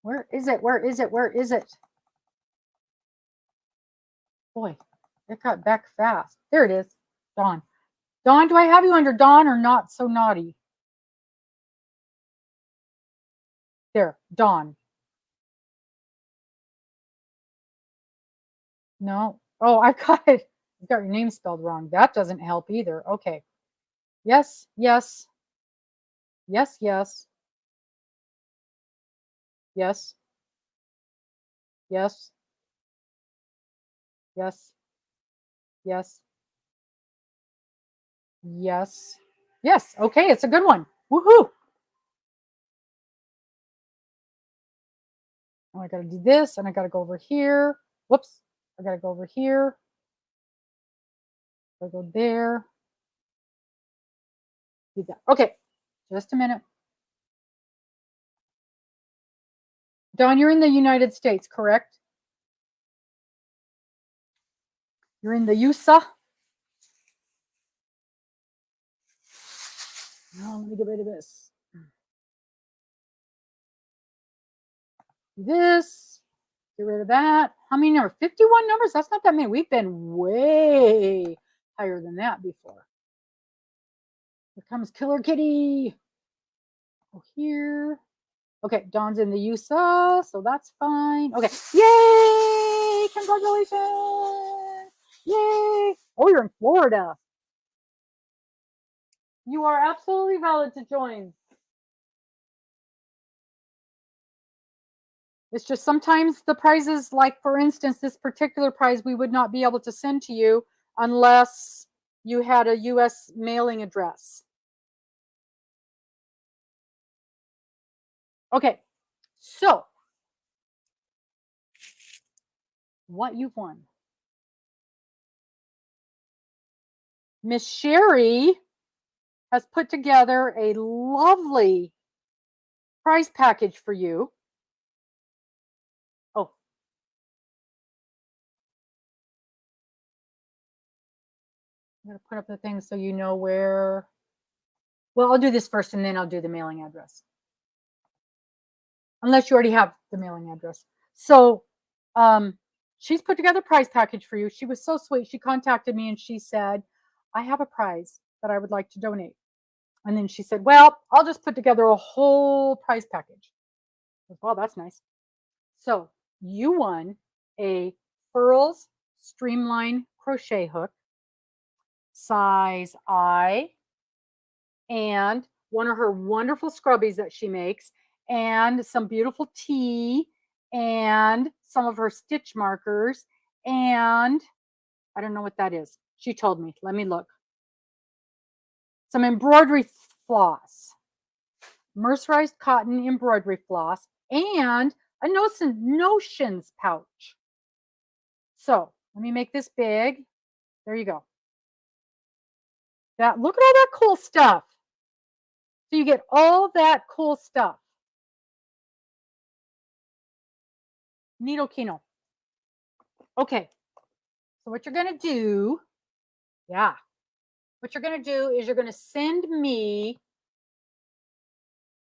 Where is it? Where is it? Where is it? Boy, it got back fast. There it is. Dawn. Dawn, do I have you under Dawn or Not So Naughty? There, Dawn. No. Oh, I got it. You got your name spelled wrong. That doesn't help either. Okay. Yes, yes. Yes, yes. Yes. Yes. Yes. Yes. Yes. Yes. Okay, it's a good one. Woohoo. Oh, I got to do this, and I got to go over here. Whoops. I got to go over here. I go there. Do that. Okay. Just a minute. Dawn, you're in the United States, correct? You're in the USA? Oh, let me get rid of this. This. Get rid of that. How many numbers? 51 numbers? That's not that many. We've been way higher than that before. Here comes Killer Kitty. Go here. Okay, Dawn's in the USA, so that's fine. Okay, yay! Congratulations! Yay! Oh, you're in Florida. You are absolutely valid to join. It's just sometimes the prizes, like for instance, this particular prize we would not be able to send to you unless you had a US mailing address. Okay, so what you've won. Miss Sherri has put together a lovely prize package for you. Oh. I'm going to put up the thing so you know where. Well, I'll do this first and then I'll do the mailing address. Unless you already have the mailing address. So she's put together a prize package for you. She was so sweet. She contacted me and she said, I have a prize that I would like to donate. And then she said, well, I'll just put together a whole prize package. Well, that's nice. So you won a Furls Streamline crochet hook, size I, and one of her wonderful scrubbies that she makes, and some beautiful tea, and some of her stitch markers, and I don't know what that is. She told me. Let me look. Some embroidery floss, mercerized cotton embroidery floss, and a notions pouch. So let me make this big. There you go. That, look at all that cool stuff. So you get all that cool stuff. Needle Kino. Okay. So what you're going to do, what you're going to do is you're going to send me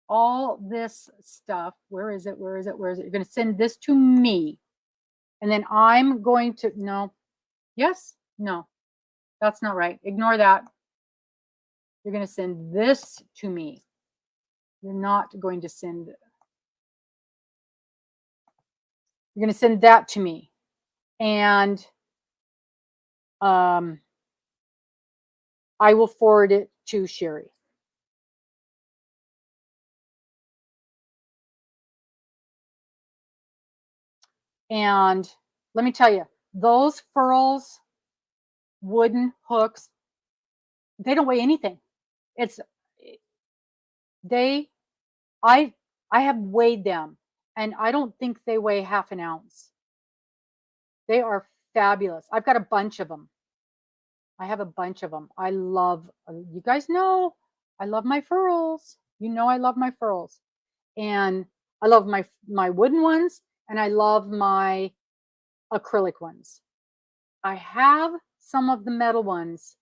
all this stuff. Where is it? Where is it? Where is it? You're going to send this to me. And then I'm going to, no, yes, no, that's not right. Ignore that. You're going to send this to me. You're not going to send, you're going to send that to me. And I will forward it to Sherri. And let me tell you, those Furls wooden hooks, they don't weigh anything. I have weighed them and I don't think they weigh half an ounce. They are fabulous. I've got a bunch of them. I have a bunch of them. I love, you guys know, I love my Furls. You know, I love my Furls. And I love my wooden ones and I love my acrylic ones. I have some of the metal ones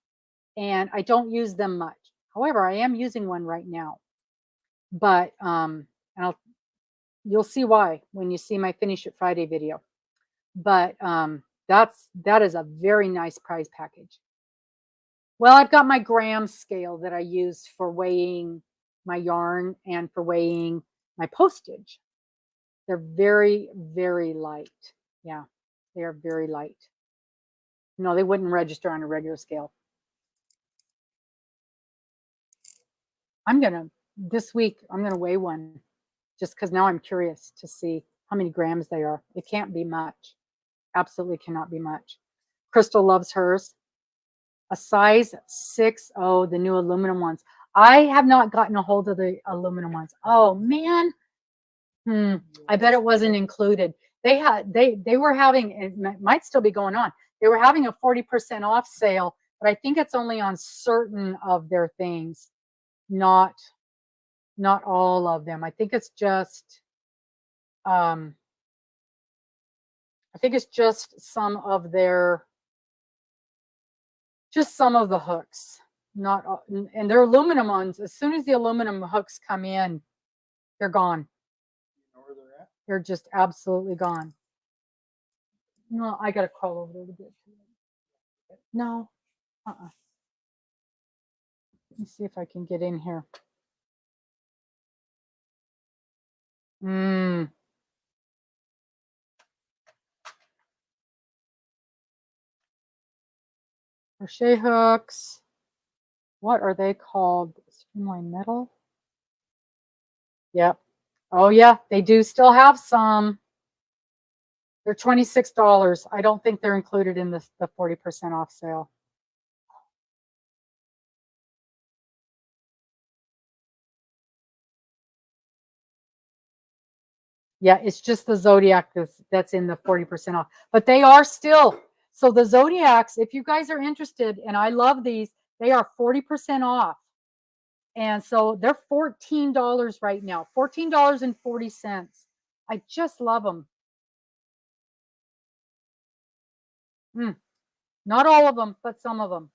and I don't use them much. However, I am using one right now. But and you'll see why when you see my Finish It Friday video. But that is a very nice prize package. Well, I've got my gram scale that I use for weighing my yarn and for weighing my postage. They're very, very light. Yeah, they are very light. No, they wouldn't register on a regular scale. This week, I'm going to weigh one just because now I'm curious to see how many grams they are. It can't be much. Absolutely cannot be much. Crystal loves hers. A size 6. The new aluminum ones. I have not gotten a hold of the aluminum ones. Oh, man. I bet it wasn't included. They were having, it might still be going on. They were having a 40% off sale, but I think it's only on certain of their things, not all of them. I think it's just some of their, just some of the hooks. Not all, and they're aluminum ones. As soon as the aluminum hooks come in, they're gone. You know where they're at? They're just absolutely gone. No, I gotta crawl over there to get to it. No. Let me see if I can get in here. Crochet hooks. What are they called? Streamline metal? Yep. Oh yeah, they do still have some. They're $26. I don't think they're included in the 40% off sale. Yeah, it's just the Zodiac that's in the 40% off. But they are still. So the Zodiacs, if you guys are interested, and I love these, they are 40% off. And so they're $14 right now. $14.40. I just love them. Not all of them, but some of them.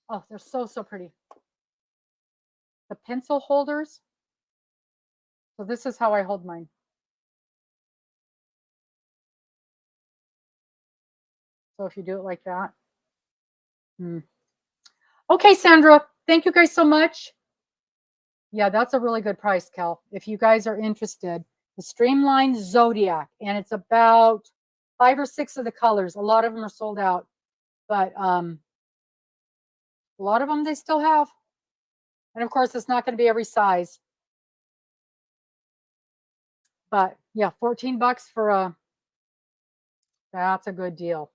Oh, they're so pretty. The pencil holders. So this is how I hold mine. So if you do it like that. Okay, Sandra, thank you guys so much. Yeah, that's a really good price, Kel. If you guys are interested, the Streamlined Zodiac, and it's about 5 or 6 of the colors. A lot of them are sold out, but a lot of them they still have. And of course, it's not going to be every size. But yeah, $14 for that's a good deal.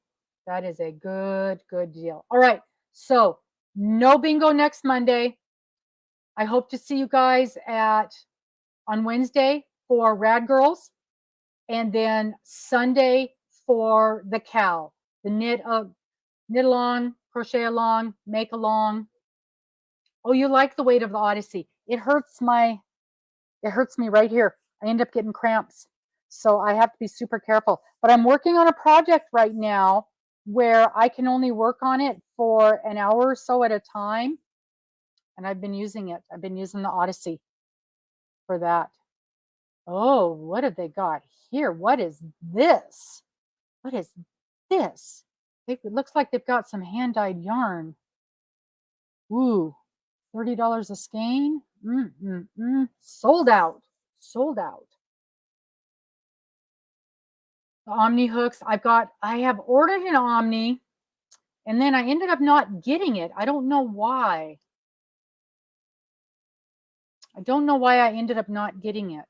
That is a good deal. All right, so no bingo next Monday. I hope to see you guys on Wednesday for Rad Girls, and then Sunday for the Cal, the knit along, crochet along, make along. Oh, you like the weight of the Odyssey? It hurts me right here. I end up getting cramps, so I have to be super careful. But I'm working on a project right now where I can only work on it for an hour or so at a time. And I've been using it. I've been using the Odyssey for that. Oh, what have they got here? What is this? What is this? It looks like they've got some hand-dyed yarn. Ooh, $30 a skein. Sold out. Sold out. The Omni hooks. I have ordered an Omni, and then I ended up not getting it. I don't know why. I don't know why I ended up not getting it.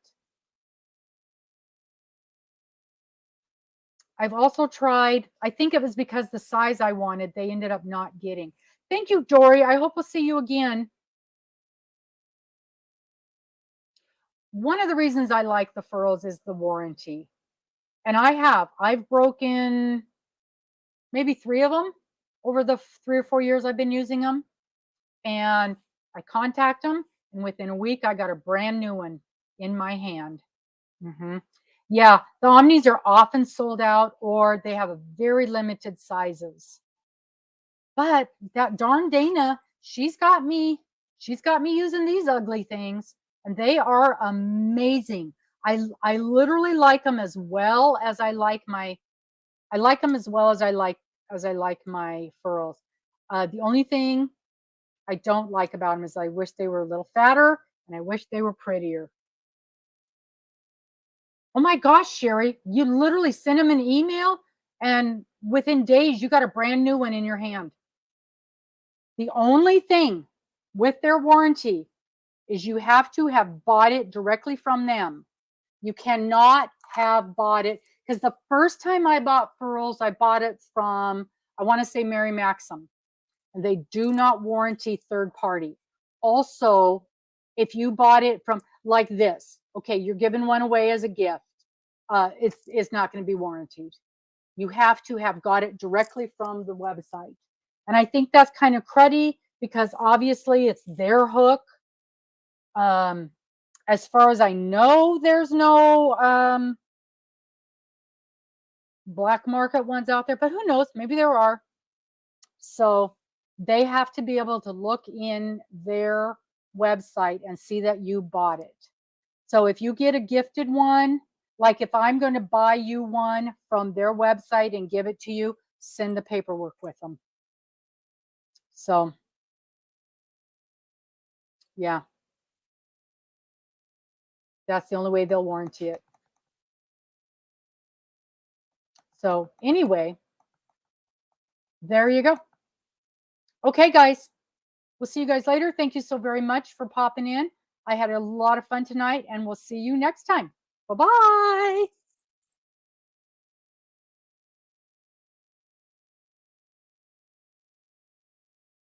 I've also tried, I think it was because the size I wanted, they ended up not getting. Thank you, Dory. I hope we'll see you again. One of the reasons I like the furls is the warranty. And I've broken maybe 3 of them over the 3 or 4 years I've been using them. And I contact them, and within a week, I got a brand new one in my hand. Yeah, the Omnis are often sold out, or they have a very limited sizes. But that darn Dana, she's got me using these ugly things, and they are amazing. I literally like them as well as I like my furls. The only thing I don't like about them is I wish they were a little fatter, and I wish they were prettier. Oh my gosh, Sherri, you literally sent them an email, and within days you got a brand new one in your hand. The only thing with their warranty is you have to have bought it directly from them. You cannot have bought it, because the first time I bought furls, I bought it from, I want to say Mary Maxim, and they do not warranty third party. Also, if you bought it from like this, okay, you're giving one away as a gift, it's not going to be warranted. You have to have got it directly from the website. And I think that's kind of cruddy, because obviously it's their hook. As far as I know, there's no black market ones out there, but who knows? Maybe there are. So they have to be able to look in their website and see that you bought it. So if you get a gifted one, like if I'm going to buy you one from their website and give it to you, send the paperwork with them. So, yeah. That's the only way they'll warranty it. So anyway, there you go. Okay, guys. We'll see you guys later. Thank you so very much for popping in. I had a lot of fun tonight, and we'll see you next time. Bye-bye.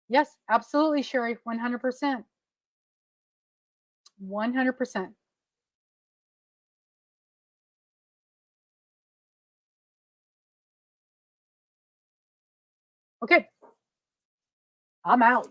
Yes, absolutely, Sherri. 100%. 100%. Okay. I'm out.